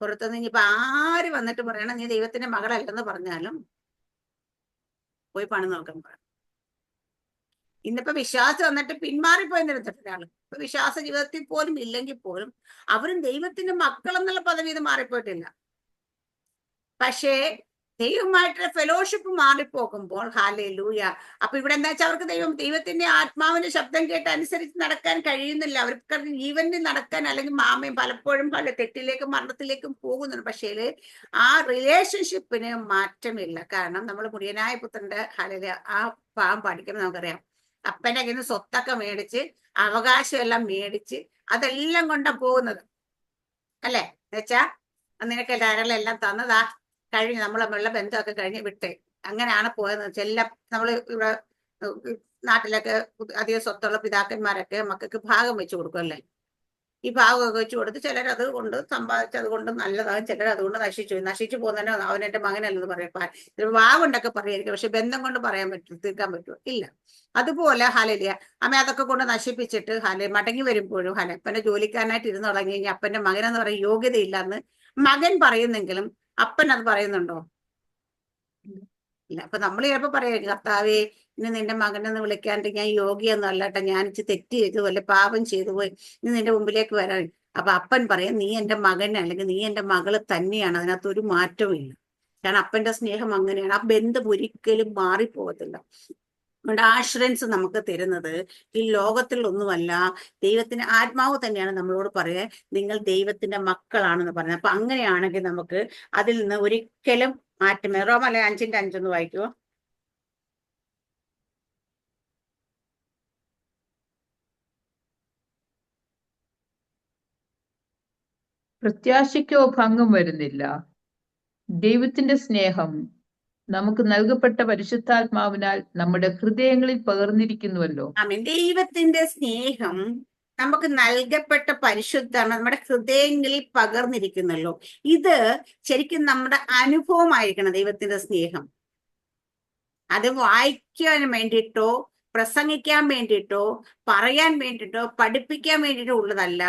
പുറത്തുനിന്ന് ഇനിയിപ്പൊ ആര് വന്നിട്ട് പറയണം നീ ദൈവത്തിന്റെ മകളല്ലെന്ന് പറഞ്ഞാലും പോയി പണി നോക്കാൻ പറയാം. ഇന്നിപ്പോ വിശ്വാസം വന്നിട്ട് പിന്മാറിപ്പോയി നിരത്തിട്ടൊരാള് ഇപ്പൊ വിശ്വാസ ജീവിതത്തിൽ പോലും ഇല്ലെങ്കിൽ പോലും അവരും ദൈവത്തിന്റെ മക്കൾ എന്നുള്ള പദവി ഇത് മാറിപ്പോയിട്ടില്ല. പക്ഷേ ദൈവമായിട്ടുള്ള ഫെലോഷിപ്പ് മാറിപ്പോകുമ്പോൾ ഹല്ലേലൂയ. അപ്പൊ ഇവിടെ എന്താ വെച്ചാൽ അവർക്ക് ദൈവത്തിന്റെ ആത്മാവിന്റെ ശബ്ദം കേട്ട് അനുസരിച്ച് നടക്കാൻ കഴിയുന്നില്ല. അവർക്ക് ജീവനിൽ നടക്കാൻ അല്ലെങ്കിൽ മാമയും പലപ്പോഴും പല തെറ്റിലേക്കും മരണത്തിലേക്കും പോകുന്നുണ്ട്. പക്ഷേ ആ റിലേഷൻഷിപ്പിന് മാറ്റമില്ല. കാരണം നമ്മൾ മുടിയനായ പുത്രന്റെ ആ പാവം പഠിക്കുമ്പോൾ നമുക്കറിയാം അപ്പന്റെ കയ്യിൽ നിന്ന് സ്വത്തൊക്കെ മേടിച്ച് അവകാശം എല്ലാം മേടിച്ച് അതെല്ലാം കൊണ്ടാ പോകുന്നത് അല്ലേ. എന്നുവെച്ചാ നിനക്ക് ധാരാളം തന്നതാ കഴിഞ്ഞ് നമ്മളുള്ള ബന്ധമൊക്കെ കഴിഞ്ഞ് വിട്ടേ അങ്ങനെയാണ് പോയെന്ന് എല്ലാം നമ്മൾ ഇവിടെ നാട്ടിലൊക്കെ അധികം സ്വത്തുള്ള പിതാക്കന്മാരൊക്കെ മക്കൾക്ക് ഭാഗം വെച്ച് കൊടുക്കും അല്ലേ. ഈ ഭാഗമൊക്കെ വെച്ച് കൊടുത്ത് ചിലരത് കൊണ്ട് സമ്പാദിച്ചത് കൊണ്ട് നല്ലതാകും, ചിലർ അതുകൊണ്ട് നശിച്ചു പോകുന്നതന്നെ അവൻ എന്റെ മകനല്ലെന്ന് പറയാം. വാഗുണ്ടൊക്കെ പറയായിരിക്കും, പക്ഷെ ബന്ധം കൊണ്ട് തീർക്കാൻ പറ്റുമോ? ഇല്ല. അതുപോലെ ഹല്ലേലൂയ അതൊക്കെ കൊണ്ട് നശിപ്പിച്ചിട്ട് മടങ്ങി വരുമ്പോഴും അപ്പന്റെ ജോലിക്കാരനായിട്ട് ഇരുന്ന് തുടങ്ങി കഴിഞ്ഞാൽ അപ്പന്റെ മകനെന്ന് പറയാൻ യോഗ്യതയില്ലെന്ന് മകൻ പറയുന്നെങ്കിലും അപ്പൻ അത് പറയുന്നുണ്ടോ? ഇല്ല. അപ്പൊ നമ്മൾ ചിലപ്പോ പറയാം കർത്താവേ ഇനി നിന്റെ മകനെന്ന് വിളിക്കാണ്ട് ഞാൻ യോഗ്യൊന്നും അല്ലട്ടെ, ഞാൻ തെറ്റ് ചെയ്തു അല്ലെ പാപം ചെയ്തു പോയി, ഇനി നിന്റെ മുമ്പിലേക്ക് വരാൻ. അപ്പൊ അപ്പൻ പറയാം നീ എന്റെ മകൻ അല്ലെങ്കിൽ നീ എന്റെ മകള് തന്നെയാണ്, അതിനകത്ത് ഒരു മാറ്റവും ഇല്ല. കാരണം അപ്പന്റെ സ്നേഹം അങ്ങനെയാണ്. ആ ബന്ധം ഒരിക്കലും മാറിപ്പോകത്തില്ല. അതുകൊണ്ട് ആഷുറൻസ് നമുക്ക് തരുന്നത് ഈ ലോകത്തിൽ ഒന്നുമല്ല, ദൈവത്തിന്റെ ആത്മാവ് തന്നെയാണ് നമ്മളോട് പറയുക നിങ്ങൾ ദൈവത്തിന്റെ മക്കളാണെന്ന് പറയുന്നത്. അപ്പൊ അങ്ങനെയാണെങ്കിൽ നമുക്ക് അതിൽ നിന്ന് ഒരിക്കലും മാറ്റമേ. റോമല്ലേ 5:5 വായിക്കുവോ? പ്രത്യാശയ്ക്കോ ഭംഗം വരുന്നില്ല. ദൈവത്തിന്റെ സ്നേഹം നമുക്ക് നൽകപ്പെട്ട പരിശുദ്ധാത്മാവിനാൽ നമ്മുടെ ഹൃദയങ്ങളിൽ പകർന്നിരിക്കുന്നുവല്ലോ. ദൈവത്തിന്റെ സ്നേഹം നമുക്ക് നൽകപ്പെട്ട പരിശുദ്ധാണ് നമ്മുടെ ഹൃദയങ്ങളിൽ പകർന്നിരിക്കുന്നല്ലോ. ഇത് ശരിക്കും നമ്മുടെ അനുഭവമായിരിക്കണം. ദൈവത്തിന്റെ സ്നേഹം അത് വായിക്കാൻ വേണ്ടിയിട്ടോ പ്രസംഗിക്കാൻ വേണ്ടിയിട്ടോ പറയാൻ വേണ്ടിയിട്ടോ പഠിപ്പിക്കാൻ വേണ്ടിയിട്ടോ ഉള്ളതല്ല.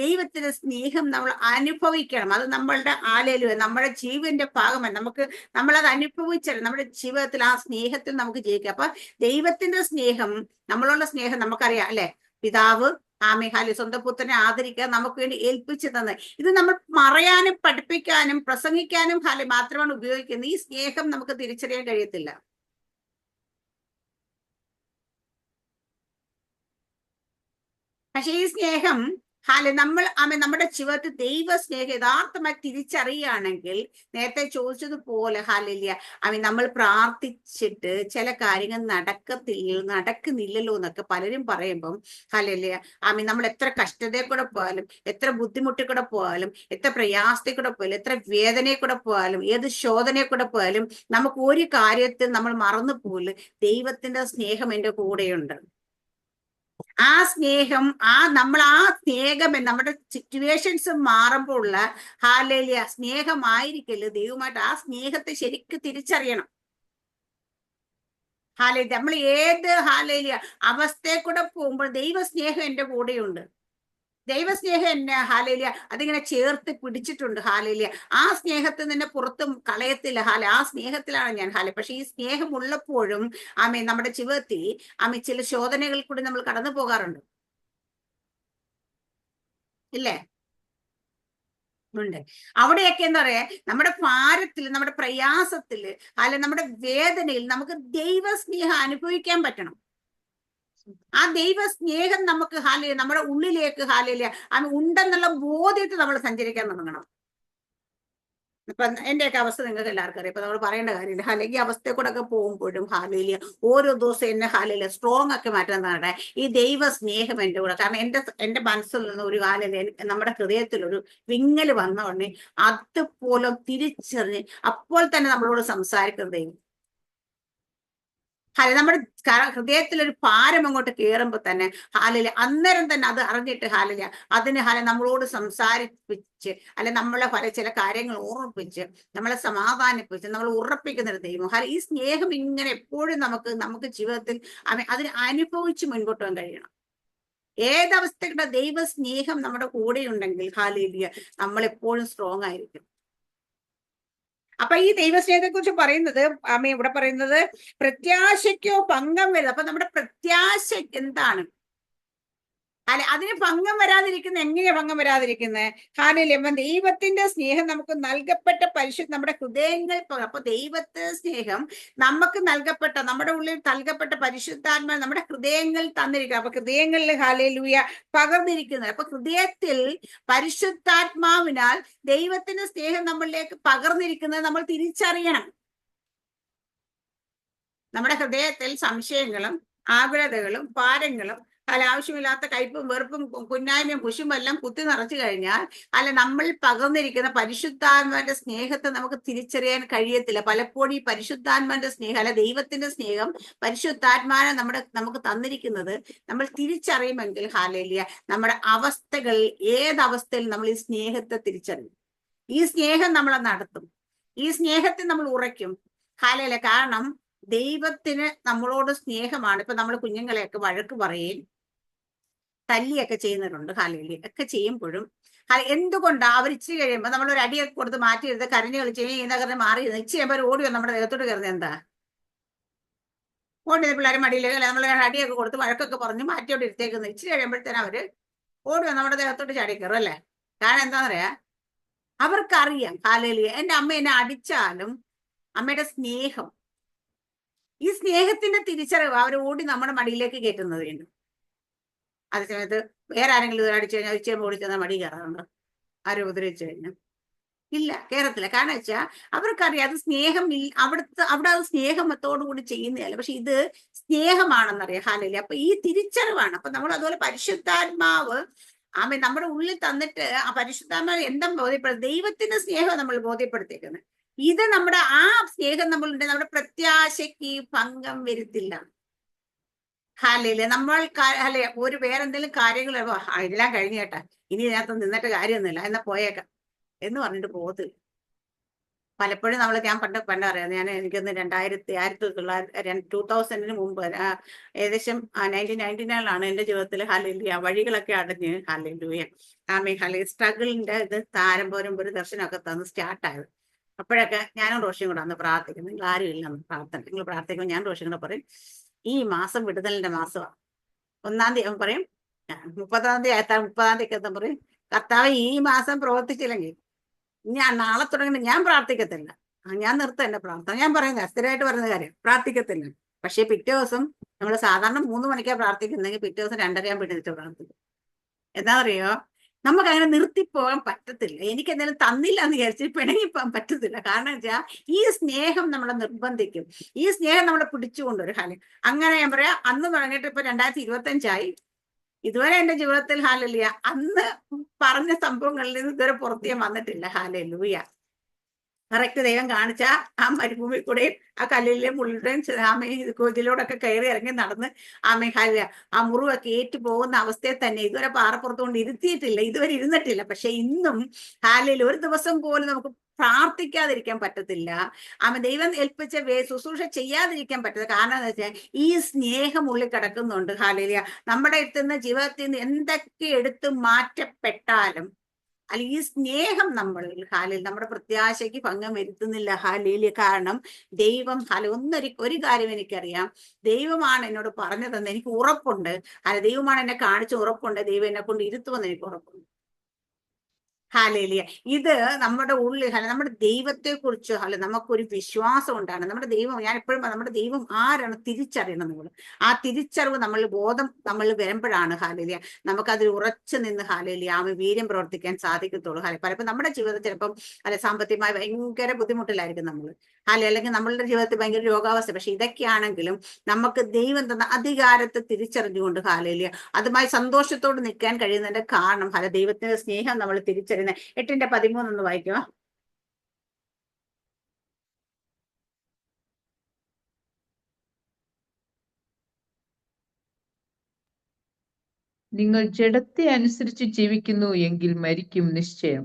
ദൈവത്തിന്റെ സ്നേഹം നമ്മൾ അനുഭവിക്കണം. അത് നമ്മളുടെ നമ്മുടെ ജീവന്റെ ഭാഗമാണ്. നമ്മളത് അനുഭവിച്ചാൽ നമ്മുടെ ജീവിതത്തിൽ ആ സ്നേഹത്തിൽ നമുക്ക് ജയിക്കാം. അപ്പൊ ദൈവത്തിന്റെ സ്നേഹം, നമ്മളുള്ള സ്നേഹം നമുക്കറിയാം അല്ലെ. പിതാവ് സ്വന്തം പുത്രനെ ആദരിക്കാൻ നമുക്ക് വേണ്ടി ഏൽപ്പിച്ചു തന്നെ. ഇത് നമ്മൾ പറയാനും പഠിപ്പിക്കാനും പ്രസംഗിക്കാനും മാത്രമാണ് ഉപയോഗിക്കുന്നത്. ഈ സ്നേഹം നമുക്ക് തിരിച്ചറിയാൻ കഴിയത്തില്ല. പക്ഷെ ഈ സ്നേഹം നമ്മൾ നമ്മുടെ ജീവിതത്തിൽ ദൈവ സ്നേഹം യഥാർത്ഥമായി തിരിച്ചറിയുകയാണെങ്കിൽ, നേരത്തെ ചോദിച്ചതുപോലെ നമ്മൾ പ്രാർത്ഥിച്ചിട്ട് ചില കാര്യങ്ങൾ നടക്കുന്നില്ലല്ലോ എന്നൊക്കെ പലരും പറയുമ്പം നമ്മൾ എത്ര കഷ്ടതയിൽ കൂടെ പോയാലും, എത്ര ബുദ്ധിമുട്ടിൽ കൂടെ പോയാലും, എത്ര പ്രയാസത്തിൽ കൂടെ പോയാലും, എത്ര വേദനയിൽ കൂടെ പോയാലും, ഏത് ശോധനയിൽ കൂടെ പോയാലും നമുക്ക് ഒരു കാര്യത്തിൽ നമ്മൾ മറന്നു പോലും ദൈവത്തിന്റെ സ്നേഹം എൻ്റെ കൂടെയുണ്ട്. ആ സ്നേഹം നമ്മുടെ സിറ്റുവേഷൻസ് മാറുമ്പോൾ ഉള്ള സ്നേഹമായിരിക്കല് ദൈവമായിട്ട്. ആ സ്നേഹത്തെ ശരിക്കും തിരിച്ചറിയണം. നമ്മൾ ഏത് അവസ്ഥയെ കൂടെ പോകുമ്പോൾ ദൈവസ്നേഹം എൻ്റെ കൂടെയുണ്ട്. ദൈവസ്നേഹം എന്നെ അതിങ്ങനെ ചേർത്ത് പിടിച്ചിട്ടുണ്ട്. ആ സ്നേഹത്തിൽ നിന്നെ പുറത്തും കളയത്തില്ല. ആ സ്നേഹത്തിലാണ് ഞാൻ പക്ഷെ ഈ സ്നേഹം ഉള്ളപ്പോഴും നമ്മുടെ ജീവിതത്തിൽ ചില ശോധനകളിൽ കൂടി നമ്മൾ കടന്നു പോകാറുണ്ട്, ഇല്ലേ? ഉണ്ട്. അവിടെയൊക്കെ എന്താ പറയാ, നമ്മുടെ ഭാരത്തിൽ, നമ്മുടെ പ്രയാസത്തിൽ, നമ്മുടെ വേദനയിൽ നമുക്ക് ദൈവസ്നേഹം അനുഭവിക്കാൻ പറ്റണം. ആ ദൈവ സ്നേഹം നമുക്ക് നമ്മുടെ ഉള്ളിലേക്ക് ഉണ്ടെന്നുള്ള ബോധ്യത്തിൽ നമ്മൾ സഞ്ചരിക്കാൻ തുടങ്ങണം. ഇപ്പൊ എന്റെയൊക്കെ അവസ്ഥ നിങ്ങൾക്ക് എല്ലാവർക്കും അറിയാം. ഇപ്പൊ നമ്മൾ പറയേണ്ട കാര്യമില്ല. അല്ലെങ്കിൽ അവസ്ഥയെ കൂടെ ഒക്കെ പോകുമ്പോഴും ഓരോ ദിവസം എന്നെ സ്ട്രോങ് ഒക്കെ മാറ്റുന്നതാണ് ഈ ദൈവ സ്നേഹം എൻ്റെ കൂടെ. കാരണം എന്റെ മനസ്സിൽ നിന്ന് ഒരു നമ്മുടെ ഹൃദയത്തിൽ ഒരു വിങ്ങല് വന്ന ഉടനെ അതുപോലെ തിരിച്ചറിഞ്ഞ് അപ്പോൾ തന്നെ നമ്മളോട് സംസാരിക്കുന്നത് ദൈവം. നമ്മുടെ ഹൃദയത്തിൽ ഒരു ഭാരം അങ്ങോട്ട് കയറുമ്പോ തന്നെ അന്നേരം തന്നെ അത് അറിഞ്ഞിട്ട് അതിന് നമ്മളോട് സംസാരിപ്പിച്ച് നമ്മളെ ചില കാര്യങ്ങൾ ഓർമ്മിപ്പിച്ച് നമ്മളെ സമാധാനിപ്പിച്ച് നമ്മൾ ഉറപ്പിക്കുന്ന ഒരു ദൈവം. ഈ സ്നേഹം ഇങ്ങനെ എപ്പോഴും നമുക്ക് ജീവിതത്തിൽ അതിന് അനുഭവിച്ച് മുൻപോട്ട് പോകാൻ കഴിയണം. ഏതവസ്ഥയുടെ ദൈവ സ്നേഹം നമ്മുടെ കൂടെ ഉണ്ടെങ്കിൽ നമ്മൾ എപ്പോഴും സ്ട്രോങ് ആയിരിക്കും. അപ്പൊ ഈ ദൈവസ്നേഹത്തെ കുറിച്ച് പറയുന്നത് ഇവിടെ പറയുന്നത് പ്രത്യാശയ്ക്കോ ഭംഗം വരുന്നത്. അപ്പൊ നമ്മുടെ പ്രത്യാശ എന്താണ്? അതിന് ഭംഗം വരാതിരിക്കുന്ന എങ്ങനെയാ ഭംഗം വരാതിരിക്കുന്നത്? ദൈവത്തിന്റെ സ്നേഹം നമുക്ക് നൽകപ്പെട്ട നമ്മുടെ ഹൃദയങ്ങൾ. അപ്പൊ ദൈവത്തിന്റെ സ്നേഹം നമുക്ക് നൽകപ്പെട്ട, നമ്മുടെ ഉള്ളിൽ നൽകപ്പെട്ട പരിശുദ്ധാത്മാ നമ്മുടെ ഹൃദയങ്ങൾ തന്നിരിക്കുക. അപ്പൊ ഹൃദയങ്ങളിൽ പകർന്നിരിക്കുന്നത്. അപ്പൊ ഹൃദയത്തിൽ പരിശുദ്ധാത്മാവിനാൽ ദൈവത്തിന്റെ സ്നേഹം നമ്മളിലേക്ക് പകർന്നിരിക്കുന്നത് നമ്മൾ തിരിച്ചറിയണം. നമ്മുടെ ഹൃദയത്തിൽ സംശയങ്ങളും ആകുലതകളും ഭാരങ്ങളും ആവശ്യമില്ലാത്ത കയ്പും വെറുപ്പും കുന്നായ്മയും കുശുമെല്ലാം കുത്തി നിറച്ചു കഴിഞ്ഞാൽ നമ്മൾ പകർന്നിരിക്കുന്ന പരിശുദ്ധാത്മാവിന്റെ സ്നേഹത്തെ നമുക്ക് തിരിച്ചറിയാൻ കഴിയത്തില്ല. പലപ്പോഴും ഈ പരിശുദ്ധാത്മാവിന്റെ സ്നേഹം ദൈവത്തിന്റെ സ്നേഹം പരിശുദ്ധാത്മാവിനെ നമുക്ക് തന്നിരിക്കുന്നത് നമ്മൾ തിരിച്ചറിയുമെങ്കിൽ നമ്മുടെ അവസ്ഥകൾ, ഏതവസ്ഥയിൽ നമ്മൾ ഈ സ്നേഹത്തെ തിരിച്ചറിയും. ഈ സ്നേഹം നമ്മളെ നടത്തും. ഈ സ്നേഹത്തെ നമ്മൾ ഉറയ്ക്കും. കാരണം ദൈവത്തിന് നമ്മളോട് സ്നേഹമാണ്. ഇപ്പൊ നമ്മൾ കുഞ്ഞുങ്ങളെയൊക്കെ വഴക്ക് പറയുകയും തല്ലിയൊക്കെ ചെയ്യുന്നവരുണ്ട്. ഒക്കെ ചെയ്യുമ്പോഴും എന്തുകൊണ്ടാ അവർ ഇച്ചിരി കഴിയുമ്പോൾ നമ്മൾ ഒരു അടിയൊക്കെ കൊടുത്ത് മാറ്റിയെടുത്ത് കരഞ്ഞു കളിച്ച് ചെയ്യുന്ന മാറി ഇച്ചിരി കഴിയുമ്പോൾ ഓടി വന്ന് നമ്മുടെ ദേഹത്തോട്ട് കയറുന്നത് എന്താ? ഓടി പിള്ളേരെ മടിയിലേക്ക് നമ്മൾ അടിയൊക്കെ കൊടുത്ത് വഴക്കൊക്കെ പറഞ്ഞ് മാറ്റിയോട് ഇരുത്തേക്കുന്നത്. ഇച്ചിരി കഴിയുമ്പോഴത്തേനും അവര് ഓടി വന്ന് നമ്മുടെ ദേഹത്തോട്ട് ചാടി കയറും അല്ലേ? കാരണം എന്താ പറയാ, അവർക്കറിയാം എന്റെ അമ്മ എന്നെ അടിച്ചാലും അമ്മയുടെ സ്നേഹം, ഈ സ്നേഹത്തിന്റെ തിരിച്ചറിവ് അവർ ഓടി നമ്മുടെ മടിയിലേക്ക് കയറ്റുന്നത് വേണം. അതേ സമയത്ത് വേറെ ആരെങ്കിലും ഇത് അടിച്ചു കഴിഞ്ഞാൽ ഉച്ചയമ്മ ഓടിച്ചെന്നാൽ മടി കയറാറുണ്ടോ? ആരും ഉപദ്രവിച്ചു കഴിഞ്ഞാൽ ഇല്ല, കയറത്തില്ല. കാരണം വെച്ചാൽ അവർക്കറിയാം അത് സ്നേഹം. അവിടെ അത് സ്നേഹത്തോടു കൂടി ചെയ്യുന്നതല്ല, പക്ഷെ ഇത് സ്നേഹമാണെന്നറിയാം. അപ്പൊ ഈ തിരിച്ചറിവാണ്. അപ്പൊ നമ്മൾ അതുപോലെ പരിശുദ്ധാത്മാവ് നമ്മുടെ ഉള്ളിൽ തന്നിട്ട് ആ പരിശുദ്ധാത്മാവ് എന്താ ബോധ്യപ്പെടുന്നത്? ദൈവത്തിന്റെ സ്നേഹം നമ്മൾ ബോധ്യപ്പെടുത്തിയേക്കുന്നത്. ഇത് ആ സ്നേഹം നമ്മളുണ്ട്, നമ്മുടെ പ്രത്യാശയ്ക്ക് ഭംഗം വരുത്തില്ല. നമ്മൾ ഒരു വേറെന്തെങ്കിലും കാര്യങ്ങൾ എല്ലാം കഴിഞ്ഞു കേട്ടാ, ഇനി ഇതിനകത്ത് നിന്നിട്ട് കാര്യമൊന്നുമില്ല, എന്നാ പോയേക്കാം എന്ന് പറഞ്ഞിട്ട് പോകത്തില്ല. പലപ്പോഴും ഞാൻ പണ്ട് അറിയാം, എനിക്കൊന്ന് 2000 മുമ്പ് ഏകദേശം 1999 എന്റെ ജീവിതത്തിൽ ഹല്ലേലൂയ വഴികളൊക്കെ അടഞ്ഞ് ഹല്ലേലൂയ സ്ട്രഗിളിന്റെ ഇത് താരമ്പോരം ഒരു ദർശനമൊക്കെ തന്ന് സ്റ്റാർട്ടായത്. അപ്പോഴൊക്കെ ഞാനും റോഷിയും കൂടെ അന്ന് പ്രാർത്ഥിക്കും. നിങ്ങൾ ആരും ഇല്ല അന്ന് പ്രാർത്ഥന, നിങ്ങൾ പ്രാർത്ഥിക്കുമ്പോൾ ഞാൻ റോഷിയും കൂടെ പറയും, ഈ മാസം വിടുതലിന്റെ മാസമാണ്. 1-ാം തീയതി പറയും, 30-ാം തീയതി 30-ാം തീയതി പറയും, കർത്താവ് ഈ മാസം പ്രവർത്തിച്ചില്ലെങ്കിൽ ഞാൻ നാളെ തുടങ്ങി ഞാൻ പ്രാർത്ഥിക്കത്തില്ല, ഞാൻ നിർത്തും എന്റെ പ്രാർത്ഥന. ഞാൻ പറയുന്നത് സ്ഥിരമായിട്ട് പറയുന്ന കാര്യം, പ്രാർത്ഥിക്കത്തില്ല. പക്ഷെ പിറ്റേ ദിവസം നമ്മൾ സാധാരണ 3 മണിക്കാണ് പ്രാർത്ഥിക്കുന്നെങ്കിൽ പിറ്റേ ദിവസം 2:30 പിടിച്ചിട്ട് പ്രാർത്ഥിക്കും. എന്താ അറിയോ, നമുക്ക് അങ്ങനെ നിർത്തിപ്പോകാൻ പറ്റത്തില്ല. എനിക്ക് എന്തെങ്കിലും തന്നില്ല എന്ന് വിചാരിച്ച് പിണങ്ങിപ്പോകാൻ പറ്റത്തില്ല. കാരണം വെച്ചാൽ ഈ സ്നേഹം നമ്മളെ നിർബന്ധിക്കും, ഈ സ്നേഹം നമ്മളെ പിടിച്ചുകൊണ്ടൊരു ഹാലി. അങ്ങനെ ഞാൻ പറയാം, അന്ന് തുടങ്ങിയിട്ട് ഇപ്പൊ 2025 ഇതുവരെ എന്റെ ജീവിതത്തിൽ ഹല്ലേലൂയ അന്ന് പറഞ്ഞ സംഭവങ്ങളിൽ നിന്ന് ഇതുവരെ പുറത്തേ വന്നിട്ടില്ല. ഹല്ലേലൂയ. കറക്റ്റ് ദൈവം കാണിച്ച ആ മരുഭൂമി കൂടെയും ആ കല്ലിലെ മുള്ളുടെയും ഇതിലൂടെയൊക്കെ കയറി ഇറങ്ങി നടന്ന് ഹല്ലേലൂയ ആ മുറിവൊക്കെ ഏറ്റു പോകുന്ന അവസ്ഥയിൽ തന്നെ ഇതുവരെ പാറപ്പുറത്ത് കൊണ്ട് ഇരുത്തിയിട്ടില്ല, ഇതുവരെ ഇരുന്നിട്ടില്ല. പക്ഷെ ഇന്നും ഹല്ലേലൂയ ഒരു ദിവസം പോലും നമുക്ക് പ്രാർത്ഥിക്കാതിരിക്കാൻ പറ്റത്തില്ല. ദൈവം ഏൽപ്പിച്ച ശുശ്രൂഷ ചെയ്യാതിരിക്കാൻ പറ്റില്ല. കാരണം എന്താ വെച്ചാൽ ഈ സ്നേഹം ഉള്ളിൽ കിടക്കുന്നുണ്ട്. ഹല്ലേലൂയ നമ്മുടെ അടുത്തുനിന്ന് ജീവിതത്തിൽ നിന്ന് എന്തൊക്കെ എടുത്ത് മാറ്റപ്പെട്ടാലും അല്ലെങ്കിൽ ഈ സ്നേഹം നമ്മുടെ പ്രത്യാശയ്ക്ക് ഭംഗം വരുത്തുന്നില്ല. ഹാലേലൂയ. കാരണം ദൈവം ഒരു കാര്യം എനിക്കറിയാം, ദൈവമാണ് എന്നോട് പറഞ്ഞതെന്ന് എനിക്ക് ഉറപ്പുണ്ട്. ദൈവമാണ് എന്നെ കാണിച്ച ഉറപ്പുണ്ട്. ദൈവം എന്നെ കൊണ്ട് ഇരുത്തുമെന്ന് എനിക്ക് ഉറപ്പുണ്ട്. ഹല്ലേലൂയ. ഇത് നമ്മുടെ ഉള്ളിൽ നമ്മുടെ ദൈവത്തെ കുറിച്ച് നമുക്കൊരു വിശ്വാസം ഉണ്ടാണ്. നമ്മുടെ ദൈവം, ഞാൻ എപ്പോഴും നമ്മുടെ ദൈവം ആരാണ് തിരിച്ചറിയണം. നമ്മൾ ആ തിരിച്ചറിവ് ബോധം നമ്മൾ വരുമ്പോഴാണ് ഹല്ലേലൂയ നമുക്കതിൽ ഉറച്ചു നിന്ന് ഹല്ലേലൂയ വീര്യം പ്രവർത്തിക്കാൻ സാധിക്കത്തുള്ളൂ. പലപ്പോൾ നമ്മുടെ ജീവിതത്തിൽ ചിലപ്പം സാമ്പത്തികമായി ഭയങ്കര ബുദ്ധിമുട്ടിലായിരിക്കും നമ്മൾ അല്ലെങ്കിൽ നമ്മളുടെ ജീവിതത്തിൽ ഭയങ്കര രോഗാവസ്ഥ. പക്ഷെ ഇതൊക്കെയാണെങ്കിലും നമുക്ക് ദൈവം തന്ന അധികാരത്തെ തിരിച്ചറിഞ്ഞുകൊണ്ട് ഹല്ലേലൂയ അതുമായി സന്തോഷത്തോട് നിൽക്കാൻ കഴിയുന്നതിന്റെ കാരണം ദൈവത്തിന്റെ സ്നേഹം നമ്മൾ തിരിച്ചറിയുന്നത്. 8:13 ഒന്ന് വായിക്കുക. നിങ്ങൾ ജഡത്തെ അനുസരിച്ച് ജീവിക്കുന്നു എങ്കിൽ മരിക്കും നിശ്ചയം.